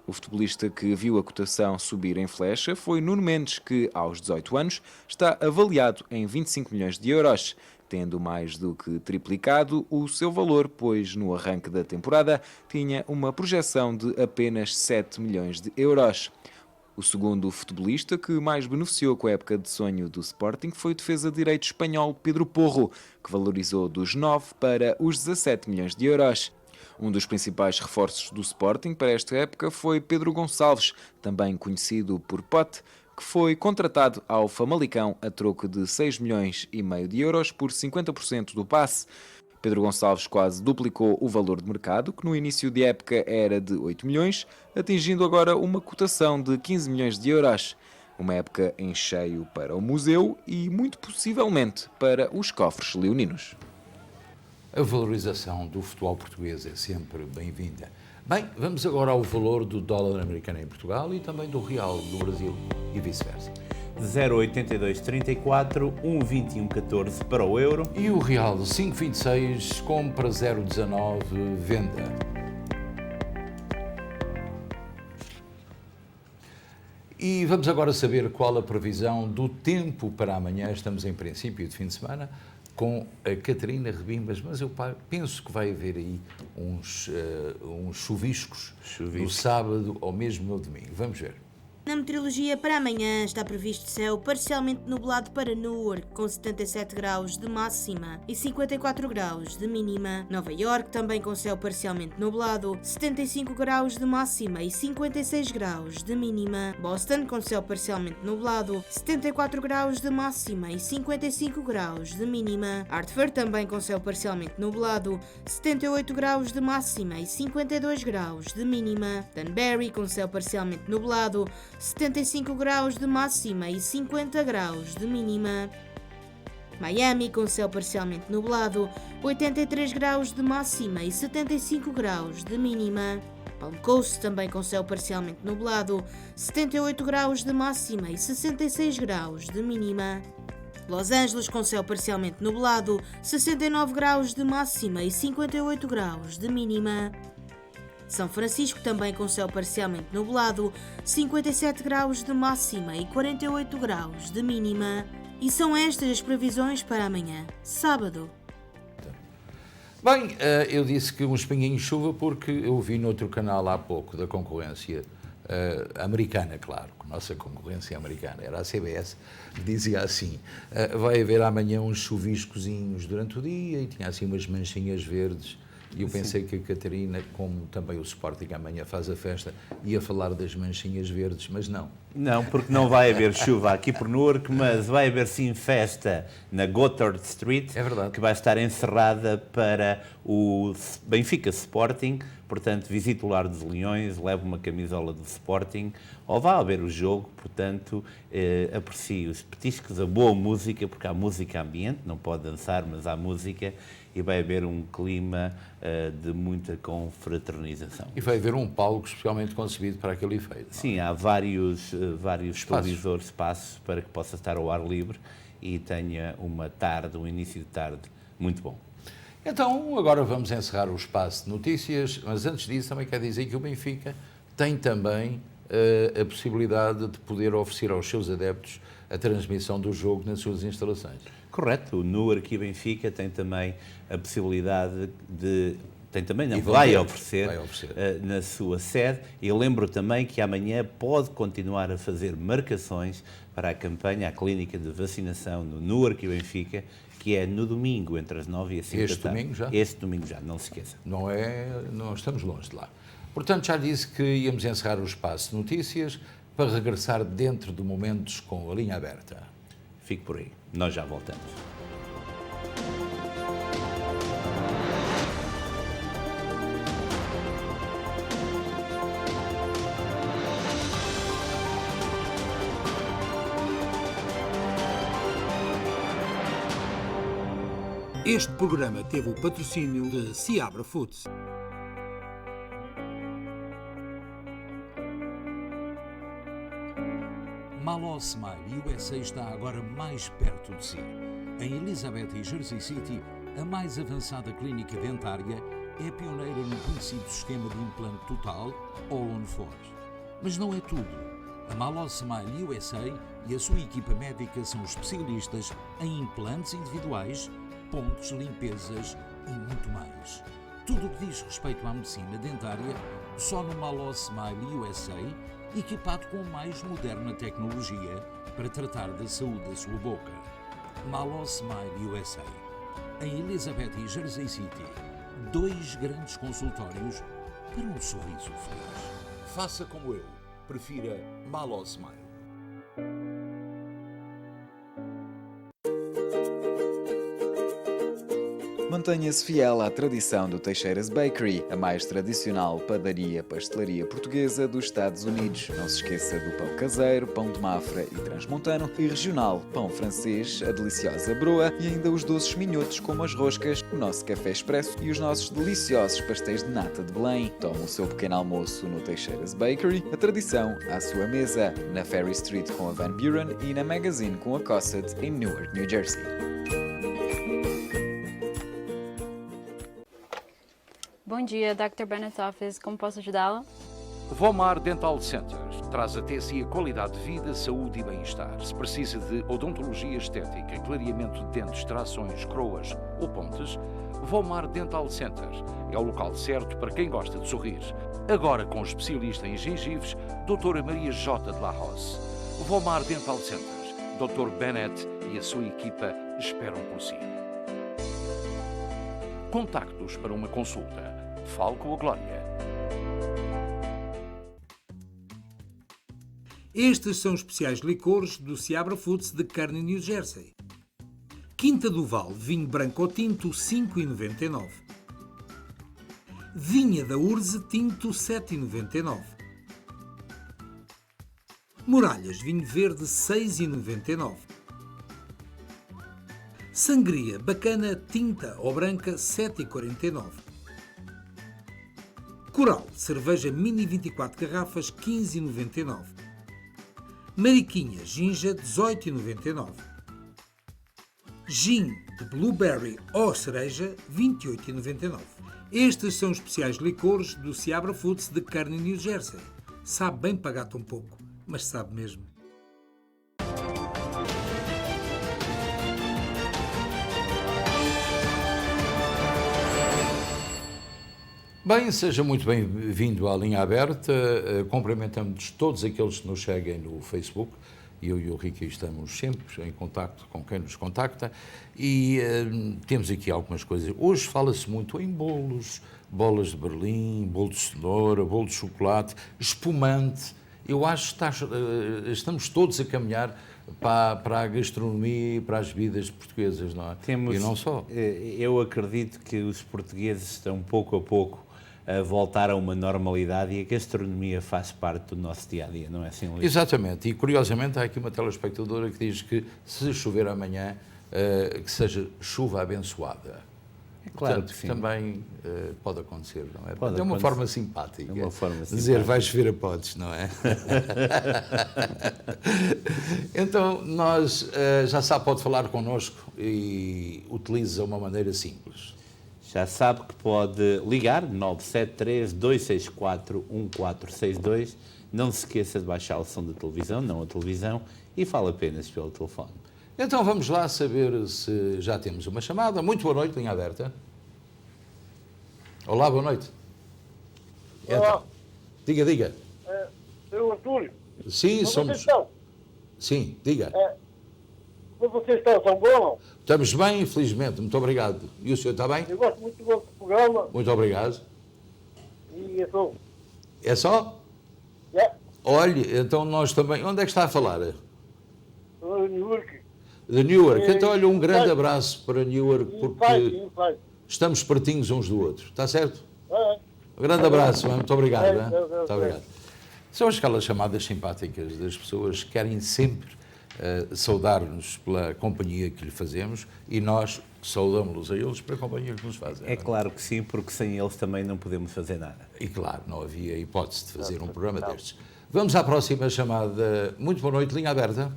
O futebolista que viu a cotação subir em flecha foi Nuno Mendes, que, aos 18 anos, está avaliado em 25 milhões de euros. tendo mais do que triplicado o seu valor, pois no arranque da temporada tinha uma projeção de apenas 7 milhões de euros. O segundo futebolista que mais beneficiou com a época de sonho do Sporting foi o defesa de direito espanhol Pedro Porro, que valorizou dos 9 para os 17 milhões de euros. Um dos principais reforços do Sporting para esta época foi Pedro Gonçalves, também conhecido por Pote, que foi contratado ao Famalicão a troco de 6,5 milhões de euros por 50% do passe. Pedro Gonçalves quase duplicou o valor de mercado, que no início de época era de 8 milhões, atingindo agora uma cotação de 15 milhões de euros. Uma época em cheio para o museu e, muito possivelmente, para os cofres leoninos. A valorização do futebol português é sempre bem-vinda. Bem, vamos agora ao valor do dólar americano em Portugal e também do real do Brasil e vice-versa. 0,8234, 1,2114 para o euro. E o real 5,26, compra 0,19, venda. E vamos agora saber qual a previsão do tempo para amanhã. Estamos em princípio de fim de semana com a Catarina Rebimbas, mas eu penso que vai haver aí uns chuviscos no sábado ou mesmo no domingo. Vamos ver. Na meteorologia, para amanhã está previsto céu parcialmente nublado para Newark, com 77 graus de máxima e 54 graus de mínima. Nova York também com céu parcialmente nublado, 75 graus de máxima e 56 graus de mínima. Boston com céu parcialmente nublado, 74 graus de máxima e 55 graus de mínima. Hartford também com céu parcialmente nublado, 78 graus de máxima e 52 graus de mínima. Danbury com céu parcialmente nublado, 75 graus de máxima e 50 graus de mínima. Miami com céu parcialmente nublado, 83 graus de máxima e 75 graus de mínima. Palm Coast também com céu parcialmente nublado, 78 graus de máxima e 66 graus de mínima. Los Angeles com céu parcialmente nublado, 69 graus de máxima e 58 graus de mínima. São Francisco também com céu parcialmente nublado, 57 graus de máxima e 48 graus de mínima. E são estas as previsões para amanhã, sábado. Bem, eu disse que uns pinguinhos de chuva porque eu vi noutro canal há pouco da concorrência americana, claro, nossa concorrência americana, era a CBS, que dizia assim, vai haver amanhã uns chuviscozinhos durante o dia e tinha assim umas manchinhas verdes. E eu pensei que a Catarina, como também o Sporting amanhã faz a festa, ia falar das manchinhas verdes, mas não. Não, porque não vai haver chuva aqui por Newark, mas vai haver sim festa na Gothard Street, que vai estar encerrada para o Benfica Sporting. Portanto, visite o Lar dos Leões, leve uma camisola do Sporting, ou vá a ver o jogo, portanto, aprecie os petiscos, a boa música, porque há música ambiente, não pode dançar, mas há música, e vai haver um clima de muita confraternização. E vai haver um palco especialmente concebido para aquele efeito. Sim, há vários televisores, espaços para que possa estar ao ar livre e tenha uma tarde, um início de tarde muito bom. Então, agora vamos encerrar o espaço de notícias, mas antes disso também quer dizer que o Benfica tem também a possibilidade de poder oferecer aos seus adeptos a transmissão do jogo nas suas instalações. Correto, o Newark e Benfica tem também a possibilidade de... vai oferecer na sua sede. E lembro também que amanhã pode continuar a fazer marcações para a campanha, a clínica de vacinação no Newark e Benfica, que é no domingo, entre as 9 e as 5 da tarde. Este domingo já? Este domingo já, não se esqueça. Não estamos longe de lá. Portanto, já disse que íamos encerrar o espaço de notícias para regressar dentro de momentos com a linha aberta. Fique por aí, nós já voltamos. Este programa teve o patrocínio de Seabra Foods. Malo Smile USA está agora mais perto de si. Em Elizabeth e Jersey City, a mais avançada clínica dentária é pioneira no conhecido sistema de implante total All-on-4. Mas não é tudo. A Malo Smile USA e a sua equipa médica são especialistas em implantes individuais, pontos, limpezas e muito mais. Tudo o que diz respeito à medicina dentária, só no Malo Smile USA, equipado com a mais moderna tecnologia para tratar da saúde da sua boca. Malo Smile USA. Em Elizabeth e Jersey City, 2 grandes consultórios para um sorriso feliz. Faça como eu. Prefira Malo Smile. Mantenha-se fiel à tradição do Teixeira's Bakery, a mais tradicional padaria-pastelaria portuguesa dos Estados Unidos. Não se esqueça do pão caseiro, pão de Mafra e transmontano e regional, pão francês, a deliciosa broa e ainda os doces minhotos como as roscas, o nosso café expresso e os nossos deliciosos pastéis de nata de Belém. Tome o seu pequeno almoço no Teixeira's Bakery, a tradição à sua mesa, na Ferry Street com a Van Buren e na Magazine com a Cosset em Newark, New Jersey. Bom dia, Dr. Bennett's Office. Como posso ajudá-la? Vomar Dental Center traz até si a qualidade de vida, saúde e bem-estar. Se precisa de odontologia estética, clareamento de dentes, trações, croas ou pontes, Vomar Dental Center é o local certo para quem gosta de sorrir. Agora com o especialista em gengivos, Dra. Maria J. de La Rose. Vomar Dental Center. Dr. Bennett e a sua equipa esperam por si. Contacte-os para uma consulta. Fale com a Glória. Estes são os especiais licores do Seabra Foods de Kearney, New Jersey. Quinta do Val, vinho branco ou tinto, 5,99. Vinha da Urze, tinto, 7,99. Muralhas, vinho verde, 6,99. Sangria, bacana, tinta ou branca, 7,49. Coral, cerveja mini 24 garrafas, 15,99. Mariquinha, ginja, 18,99. Gin de blueberry ou cereja, 28,99. Estes são os especiais licores do Seabra Foods de Kearney, New Jersey. Sabe bem pagar tão pouco, mas sabe mesmo. Bem, seja muito bem-vindo à Linha Aberta. Cumprimentamos todos aqueles que nos seguem no Facebook. Eu e o Ricky estamos sempre em contacto com quem nos contacta e temos aqui algumas coisas. Hoje fala-se muito em bolos, bolas de Berlim, bolo de cenoura, bolo de chocolate, espumante. Eu acho que estamos todos a caminhar para a gastronomia e para as bebidas portuguesas, não é? E não só. Eu acredito que os portugueses estão pouco a pouco a voltar a uma normalidade e a gastronomia faz parte do nosso dia-a-dia, não é assim, Luís? Exatamente, e curiosamente há aqui uma telespectadora que diz que se chover amanhã, que seja chuva abençoada. É claro. Portanto, que sim. Também pode acontecer, não é? Pode é uma acontecer. forma simpática. É uma forma simpática. Dizer vai chover a podes, não é? Então, nós, já sabe, pode falar connosco e utiliza uma maneira simples. Já sabe que pode ligar 973-264-1462. Não se esqueça de baixar o som da televisão, não a televisão, e fala apenas pelo telefone. Então vamos lá saber se já temos uma chamada. Muito boa noite, Linha Aberta. Olá, boa noite. Então, diga. Sr. Antúlio. Sim, somos... Estão? Sim, diga. Como vocês estão? São bons? Estamos bem, infelizmente. Muito obrigado. E o senhor está bem? Eu gosto muito do vosso programa. Muito obrigado. E é só. É só? É. Olhe, então nós também... Onde é que está a falar? Estou em Newark. De Newark. Então, olha, um grande abraço para Newark, porque Faz. estamos pertinhos uns do outro. Está certo? Um grande abraço. Muito obrigado. Muito obrigado. São aquelas chamadas simpáticas das pessoas que querem sempre saudar-nos pela companhia que lhe fazemos e nós saudamos-los a eles pela companhia que nos fazem. É claro que sim, porque sem eles também não podemos fazer nada. E claro, não havia hipótese de fazer um programa destes. Vamos à próxima chamada. Muito boa noite, Linha Aberta.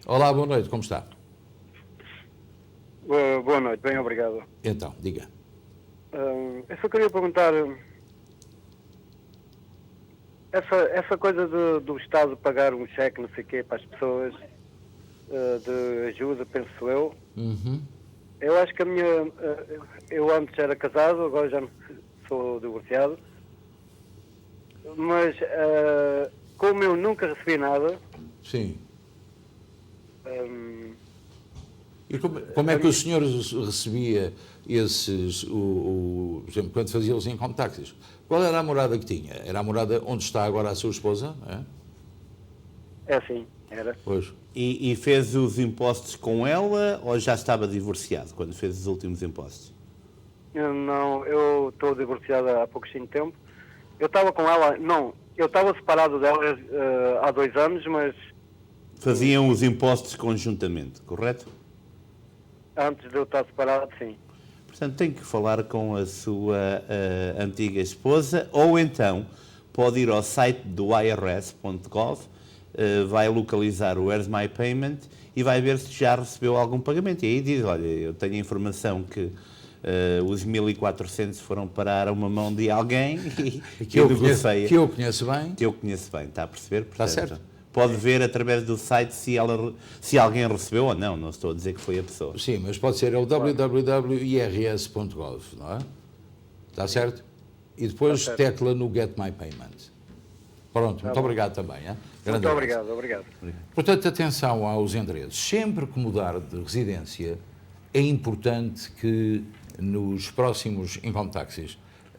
Olá, boa noite, como está? Boa noite, bem obrigado. Então, diga. Eu só queria perguntar, essa coisa do Estado pagar um cheque, não sei o quê, para as pessoas, de ajuda, penso eu, Eu acho que a minha... eu antes era casado, agora já sou divorciado. Mas como eu nunca recebi nada... Sim. E como é que o senhor recebia esses, por exemplo, quando fazia os income taxes? Qual era a morada que tinha? Era a morada onde está agora a sua esposa? É sim, era. Pois. E fez os impostos com ela ou já estava divorciado quando fez os últimos impostos? Não, eu estou divorciado há pouquinho tempo. Eu estava com ela, não, eu estava separado dela há 2 anos, mas... Faziam os impostos conjuntamente, correto? Antes de eu estar separado, sim. Portanto, tem que falar com a sua antiga esposa, ou então pode ir ao site do irs.gov, vai localizar o Where's My Payment e vai ver se já recebeu algum pagamento. E aí diz, olha, eu tenho a informação que os 1.400 foram parar a uma mão de alguém e que eu conheço bem. Que eu conheço bem, está a perceber? Portanto, está certo. Pode ver através do site se alguém recebeu ou não, não estou a dizer que foi a pessoa. Sim, mas pode ser o www.irs.gov, não é? Está certo? E depois tecla no Get My Payment. Pronto, muito obrigado também. Muito obrigado. Portanto, atenção aos endereços. Sempre que mudar de residência, é importante que nos próximos income taxes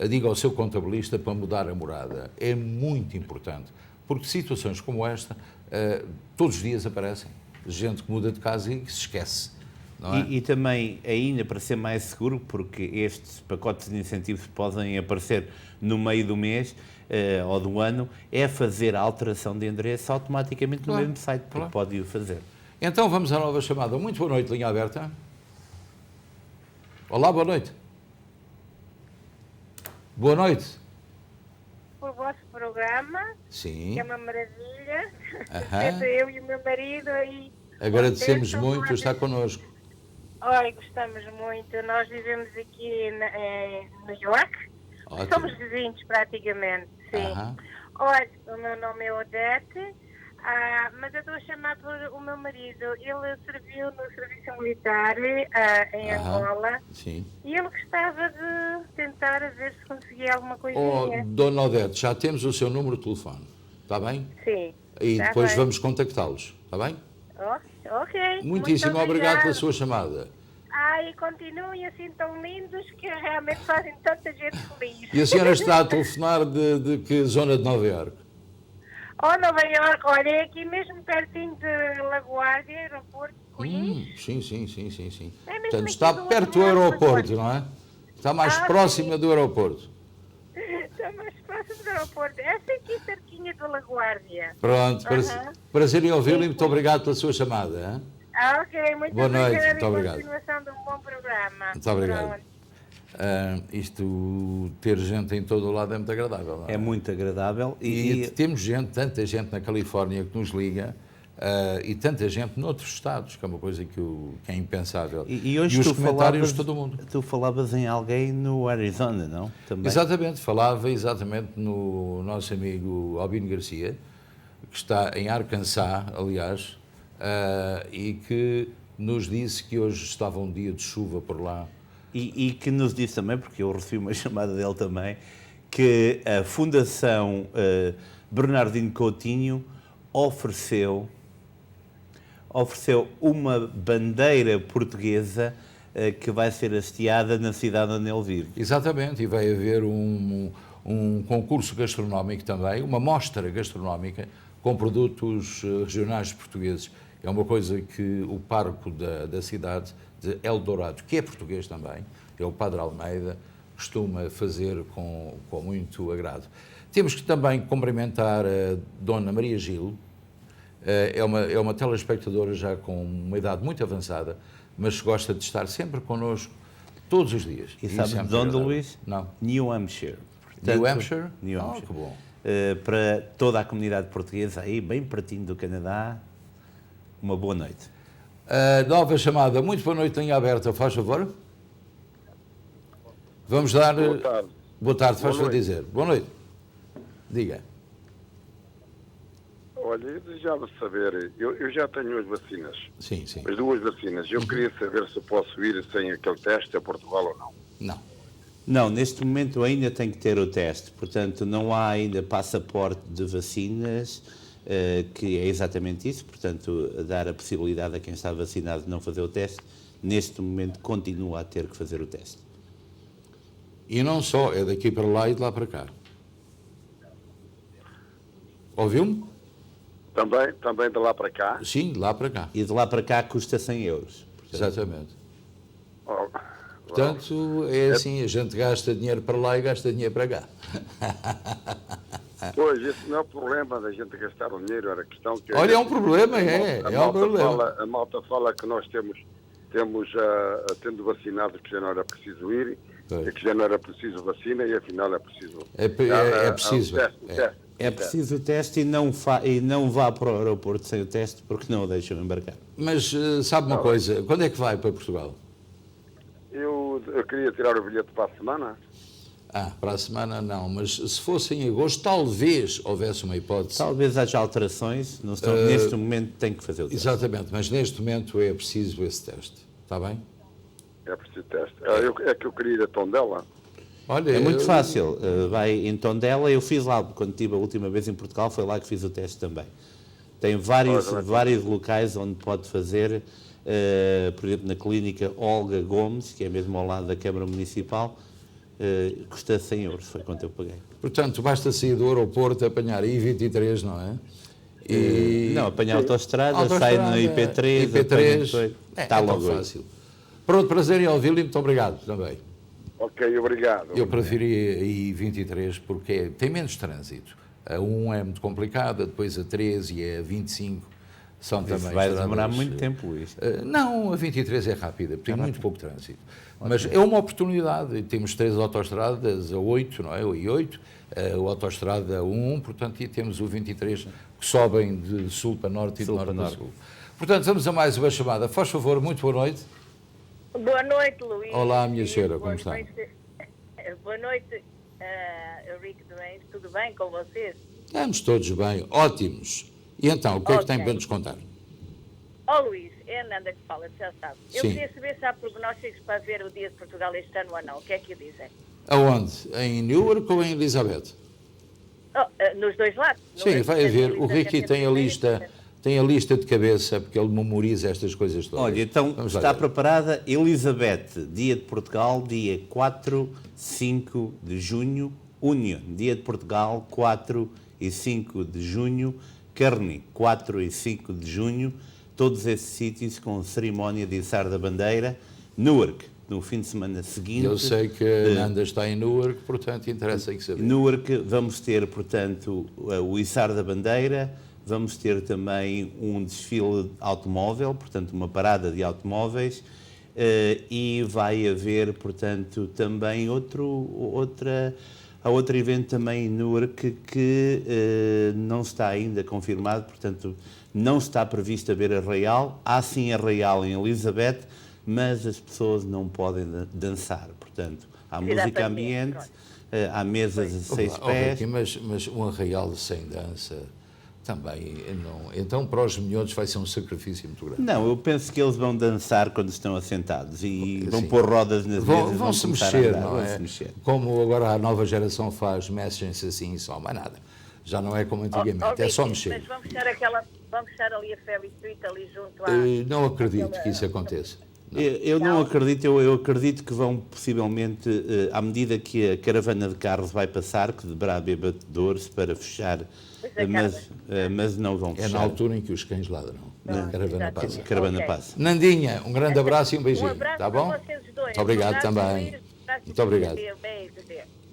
diga ao seu contabilista para mudar a morada. É muito importante. Porque situações como esta, todos os dias aparecem. Gente que muda de casa e que se esquece. Não é? E também, ainda para ser mais seguro, porque estes pacotes de incentivos podem aparecer no meio do mês ou do ano, é fazer a alteração de endereço automaticamente no mesmo site, porque pode o fazer. Então vamos à nova chamada. Muito boa noite, linha aberta. Olá, boa noite. Boa noite. Por vosso programa, sim, que é uma maravilha. Eu e o meu marido aí. Agradecemos muito estar connosco. Olha, gostamos muito. Nós vivemos aqui em New York. Ótimo. Somos vizinhos praticamente, sim. Olha, o meu nome é Odete, mas eu estou a chamar por o meu marido. Ele serviu no serviço militar em Angola. Sim. E ele gostava de tentar ver se conseguia alguma coisinha. Dona Odete, já temos o seu número de telefone, está bem? Sim. E depois vamos contactá-los, está bem? Ok. Muitíssimo obrigado pela sua chamada. E continuem assim tão lindos que realmente fazem tanta gente feliz. E a senhora está a telefonar de que zona de Nova Iorque? Nova Iorque, olha, é aqui mesmo pertinho de LaGuardia, aeroporto de Queens. Sim. Portanto, está perto do aeroporto, não é? Está mais próxima do aeroporto. Está mais próximo do aeroporto. Essa aqui cerquinha de LaGuardia. Pronto, prazer em ouvi-lo e muito obrigado pela sua chamada. Hein? Ok, muito boa noite, obrigada. Muito obrigado. Continuação de um bom programa. Muito obrigado. Isto, ter gente em todo o lado é muito agradável. Não é? É muito agradável. E temos tanta gente na Califórnia que nos liga e tanta gente noutros estados, que é uma coisa que é impensável. E hoje os comentários de todo mundo. Tu falavas em alguém no Arizona, não? Também. Exatamente, falava no nosso amigo Albino Garcia, que está em Arkansas, aliás, e que nos disse que hoje estava um dia de chuva por lá. E que nos disse também, porque eu recebi uma chamada dele também, que a Fundação Bernardino Coutinho ofereceu uma bandeira portuguesa que vai ser hasteada na cidade onde ele vive. Exatamente, e vai haver um concurso gastronómico também, uma mostra gastronómica com produtos regionais portugueses. É uma coisa que o pároco da cidade de Eldorado, que é português também, é o Padre Almeida, costuma fazer com muito agrado. Temos que também cumprimentar a Dona Maria Gil, é uma telespectadora já com uma idade muito avançada, mas gosta de estar sempre connosco, todos os dias. E sabe de onde, Luís? Não. New Hampshire. Portanto, New Hampshire? New Hampshire. Que bom. Para toda a comunidade portuguesa aí, bem pertinho do Canadá, uma boa noite. Nova chamada. Muito boa noite, linha aberta, faz favor. Vamos dar... Boa tarde. Boa tarde, faz favor dizer. Boa noite. Diga. olha, eu desejava saber, eu já tenho as vacinas. Sim, sim. As 2 vacinas. Eu queria saber se posso ir sem aquele teste a Portugal ou não. Não. Não, neste momento ainda tem que ter o teste, portanto não há ainda passaporte de vacinas, que é exatamente isso, portanto dar a possibilidade a quem está vacinado de não fazer o teste, neste momento continua a ter que fazer o teste. E não só, é daqui para lá e de lá para cá. Ouviu-me? Também de lá para cá? Sim, de lá para cá. E de lá para cá custa 100 euros. Portanto. Exatamente. Portanto, é assim, a gente gasta dinheiro para lá e gasta dinheiro para cá. Pois, esse não é o problema da gente gastar o dinheiro, era questão que... Olha, é um problema, é um problema. A malta fala que nós tendo vacinados que já não era preciso ir, que já não era preciso vacina e afinal é preciso... É preciso. É preciso o teste e não vá para o aeroporto sem o teste porque não o deixam embarcar. Mas sabe uma coisa, quando é que vai para Portugal? Eu queria tirar o bilhete para a semana. Para a semana não, mas se fosse em agosto, talvez houvesse uma hipótese. Talvez haja alterações, neste momento tem que fazer o teste. Exatamente, mas neste momento é preciso esse teste, está bem? É preciso teste. É que eu queria ir a Tondela. Olha, é muito fácil, vai em Tondela, eu fiz lá, quando estive a última vez em Portugal, foi lá que fiz o teste também. Tem vários locais onde pode fazer, por exemplo, na clínica Olga Gomes, que é mesmo ao lado da Câmara Municipal, custa 100 euros, foi quanto eu paguei. Portanto, basta sair do aeroporto, apanhar I-23, não é? Não, apanhar a autoestrada, sai no IP3, está logo fácil. Pronto, prazer em ouvi-lo e muito obrigado também. Ok, obrigado. Eu preferia a I-23 porque tem menos trânsito. A 1 é muito complicada, depois a 13 e a 25 são também... Vai demorar muito tempo, Luís. Não, a 23 é rápida, porque tem muito pouco trânsito. Mas é uma oportunidade. Temos 3 autoestradas, a 8, não é? O I8, a autoestrada 1, portanto, e temos o 23, que sobem de sul para norte e de norte para sul. Portanto, vamos a mais uma chamada. Faz favor, muito boa noite. Boa noite, Luís. Olá, minha senhora, como está? Boa noite, Eurico Domingos. Tudo bem com vocês? Estamos todos bem, ótimos. E então, o que é que tem para nos contar? Luís, é a Nanda que fala, já sabe. Eu Sim. queria saber se há prognósticos para ver o Dia de Portugal este ano ou não. O que é que dizem? Aonde? Em Newark ou em Elizabeth? Nos dois lados. Sim, vai haver. O Ricky tem a lista de cabeça, porque ele memoriza estas coisas todas. Olha, então está preparada Elizabeth, Dia de Portugal, dia 4, 5 de junho, Union, Dia de Portugal, 4 e 5 de junho, Kearney, 4 e 5 de junho, todos esses sítios com cerimónia de içar da bandeira, Newark, no fim de semana seguinte. Eu sei que a Nanda está em Newark, portanto interessa que saber. Newark vamos ter, portanto, o içar da bandeira, vamos ter também um desfile automóvel, portanto uma parada de automóveis, e vai haver, portanto, também outro evento também em Newark que não está ainda confirmado, portanto não está previsto haver arraial. Há sim arraial em Elizabeth, mas as pessoas não podem dançar, portanto há música ambiente, há mesas a 6 pés. Mas um arraial sem dança também não. Então para os miúdos vai ser um sacrifício muito grande. Não, eu penso que eles vão dançar quando estão assentados e vão pôr rodas nas mesas, vão se mexer, não é? Como agora a nova geração faz, mexem-se assim só, mais nada. Já não é como antigamente, é só mexer. Mas vamos fechar ali a Ferry Street, ali junto à... Não acredito que isso aconteça. Eu não acredito, eu acredito que vão possivelmente, à medida que a caravana de carros vai passar, que deverá haver batedores para fechar, mas não vão fechar. É na altura em que os cães ladram. A caravana passa. Nandinha, um grande abraço e um beijinho. Um abraço tá bom? para vocês dois. Muito obrigado também. Muito obrigado. Beijo.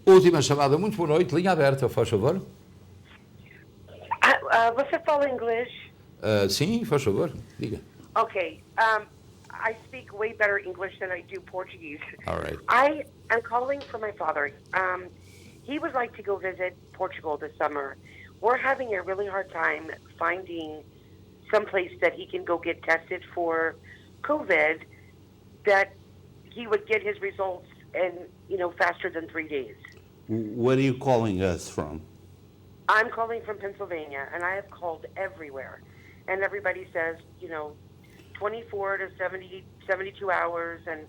Última chamada, muito boa noite, linha aberta, faz favor. Você fala inglês? Sim, faz favor, diga. Okay. I speak way better English than I do Portuguese. All right. I am calling for my father. He would like to go visit Portugal this summer. We're having a really hard time finding someplace that he can go get tested for COVID, that he would get his results in, faster than 3 days. What are you calling us from? I'm calling from Pennsylvania, and I have called everywhere. And everybody says, 24 to 72 hours. And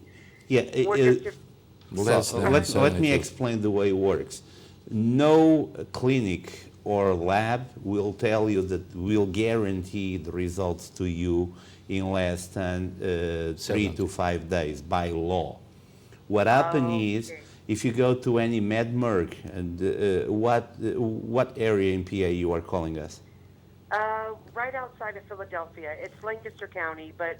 let me explain the way it works. No clinic or lab will tell you that will guarantee the results to you in less than 3 to 5 days by law. What happens is, if you go to any MedMerc, and what area in PA you are calling us? Right outside of Philadelphia. It's Lancaster County, but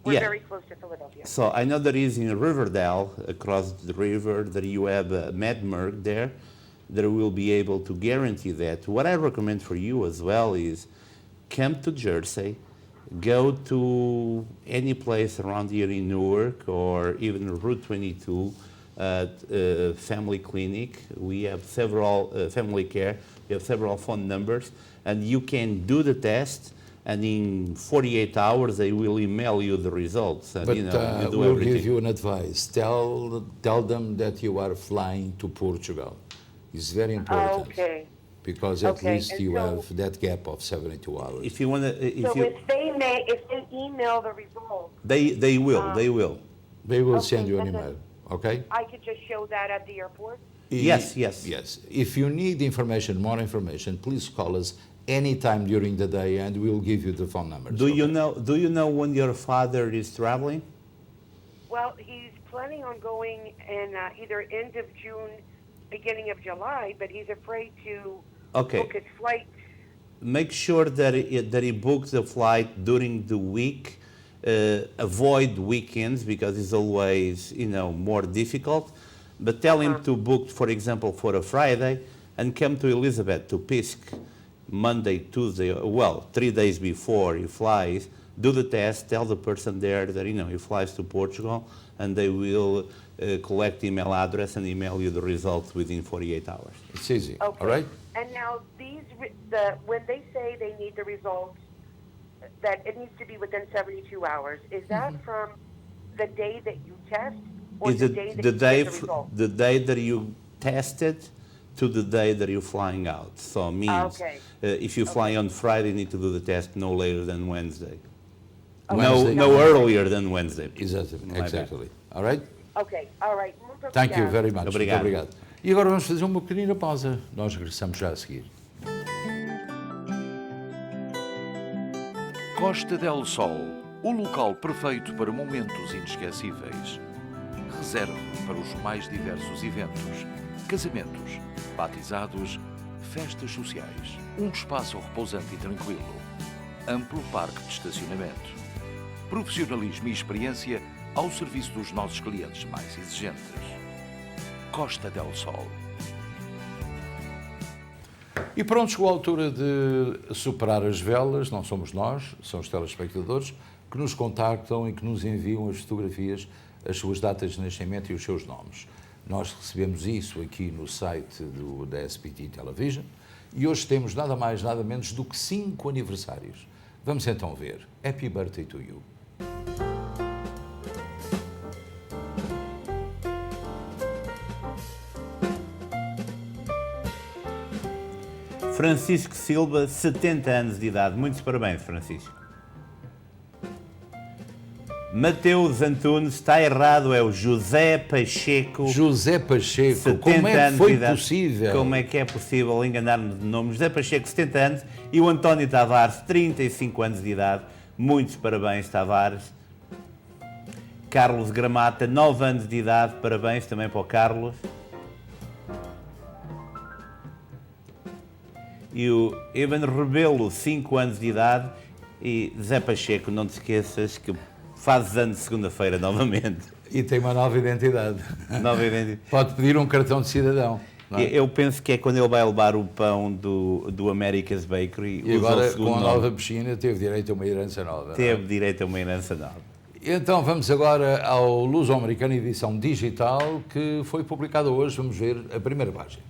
we're very close to Philadelphia. So I know there is in Riverdale, across the river, that you have a MedMerc there that will be able to guarantee that. What I recommend for you as well is come to Jersey, go to any place around here in Newark or even Route 22 at Family Clinic. We have several family care. We have several phone numbers, and you can do the test, and in 48 hours they will email you the results. And, but you do we'll everything. give you an advice. Tell them that you are flying to Portugal. It's very important. Okay. Because at least you have that gap of 72 hours. If you want to, if they email the results, they will. They will send you an email. Okay. I could just show that at the airport. Yes. If you need more information, please call us anytime during the day, and we'll give you the phone numbers. Do you know when your father is traveling? Well, he's planning on going in either end of June, beginning of July, but he's afraid to book his flight. Make sure that he books the flight during the week. Avoid weekends because it's always more difficult. But tell him to book, for example, for a Friday, and come to Elizabeth, to Pisk, Monday, Tuesday, 3 days before he flies. Do the test, tell the person there that he flies to Portugal, and they will collect email address and email you the results within 48 hours. It's easy, okay. All right? And now when they say they need the results, that it needs to be within 72 hours, is that from the day that you test, or is the it day that the you day get the results? the day that you tested to the day that you're flying out? So it means if you fly on Friday, you need to do the test no later than Wednesday. No earlier than Wednesday. Exactly. All right? Ok, all right. Thank you very much. Obrigado. Muito obrigado. E agora vamos fazer uma pequenina pausa. Nós regressamos já a seguir. Costa del Sol, o local perfeito para momentos inesquecíveis. Reserve para os mais diversos eventos, casamentos, batizados, festas sociais. Um espaço repousante e tranquilo. Amplo parque de estacionamento. Profissionalismo e experiência ao serviço dos nossos clientes mais exigentes. Costa del Sol. E pronto, chegou a altura de superar as velas, não somos nós, são os telespectadores que nos contactam e que nos enviam as fotografias, as suas datas de nascimento e os seus nomes. Nós recebemos isso aqui no site da SBT Television e hoje temos nada mais, nada menos do que 5 aniversários. Vamos então ver. Happy birthday to you. Francisco Silva, 70 anos de idade. Muitos parabéns, Francisco. Mateus Antunes, está errado, é o José Pacheco. José Pacheco, como é que foi possível? Como é que é possível enganar-nos de nome? José Pacheco, 70 anos, e o António Tavares, 35 anos de idade. Muitos parabéns, Tavares. Carlos Gramata, 9 anos de idade, parabéns também para o Carlos. E o Evan Rebelo, 5 anos de idade. E Zé Pacheco, não te esqueças que fazes anos de segunda-feira novamente. E tem uma nova identidade. Nova identidade. Pode pedir um cartão de cidadão. Não é? Eu penso que é quando ele vai levar o pão do America's Bakery. E agora, com a nova piscina, teve direito a uma herança nova. Teve direito a uma herança nova. Então vamos agora ao Luso-Americano edição digital, que foi publicada hoje. Vamos ver a primeira página.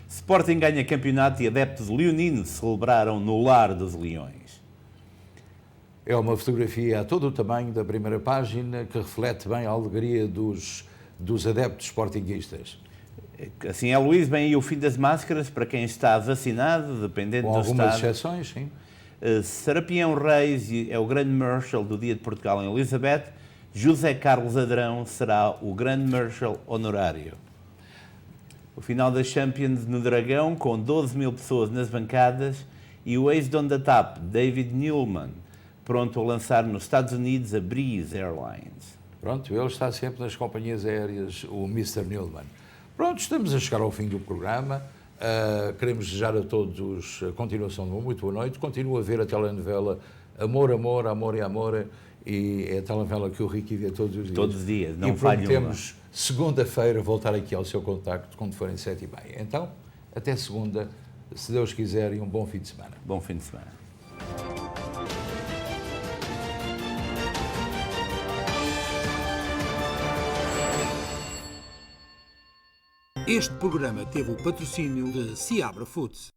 Sporting ganha campeonato e adeptos leoninos celebraram no Lar dos Leões. É uma fotografia a todo o tamanho da primeira página que reflete bem a alegria dos adeptos sportinguistas. Assim é, Luís, bem aí o fim das máscaras para quem está vacinado, dependendo do estado. Com algumas exceções, sim. Serapião Reis é o grande Marshal do Dia de Portugal em Elizabeth. José Carlos Adrão será o grande Marshal honorário. O final da Champions no Dragão, com 12 mil pessoas nas bancadas, e o ex-dono da TAP, David Neeleman, pronto a lançar nos Estados Unidos a Breeze Airlines. Pronto, ele está sempre nas companhias aéreas, o Mr. Neeleman. Pronto, estamos a chegar ao fim do programa. Queremos desejar a todos a continuação de uma muito boa noite. Continua a ver a telenovela Amor, Amor, Amor e Amor, e é a telenovela que o Ricky vê todos os dias. Todos os dias, não falha uma. E prometemos segunda-feira voltar aqui ao seu contacto quando forem 7h30. Então, até segunda, se Deus quiser, e um bom fim de semana. Bom fim de semana. Este programa teve o patrocínio de Seabra Foods.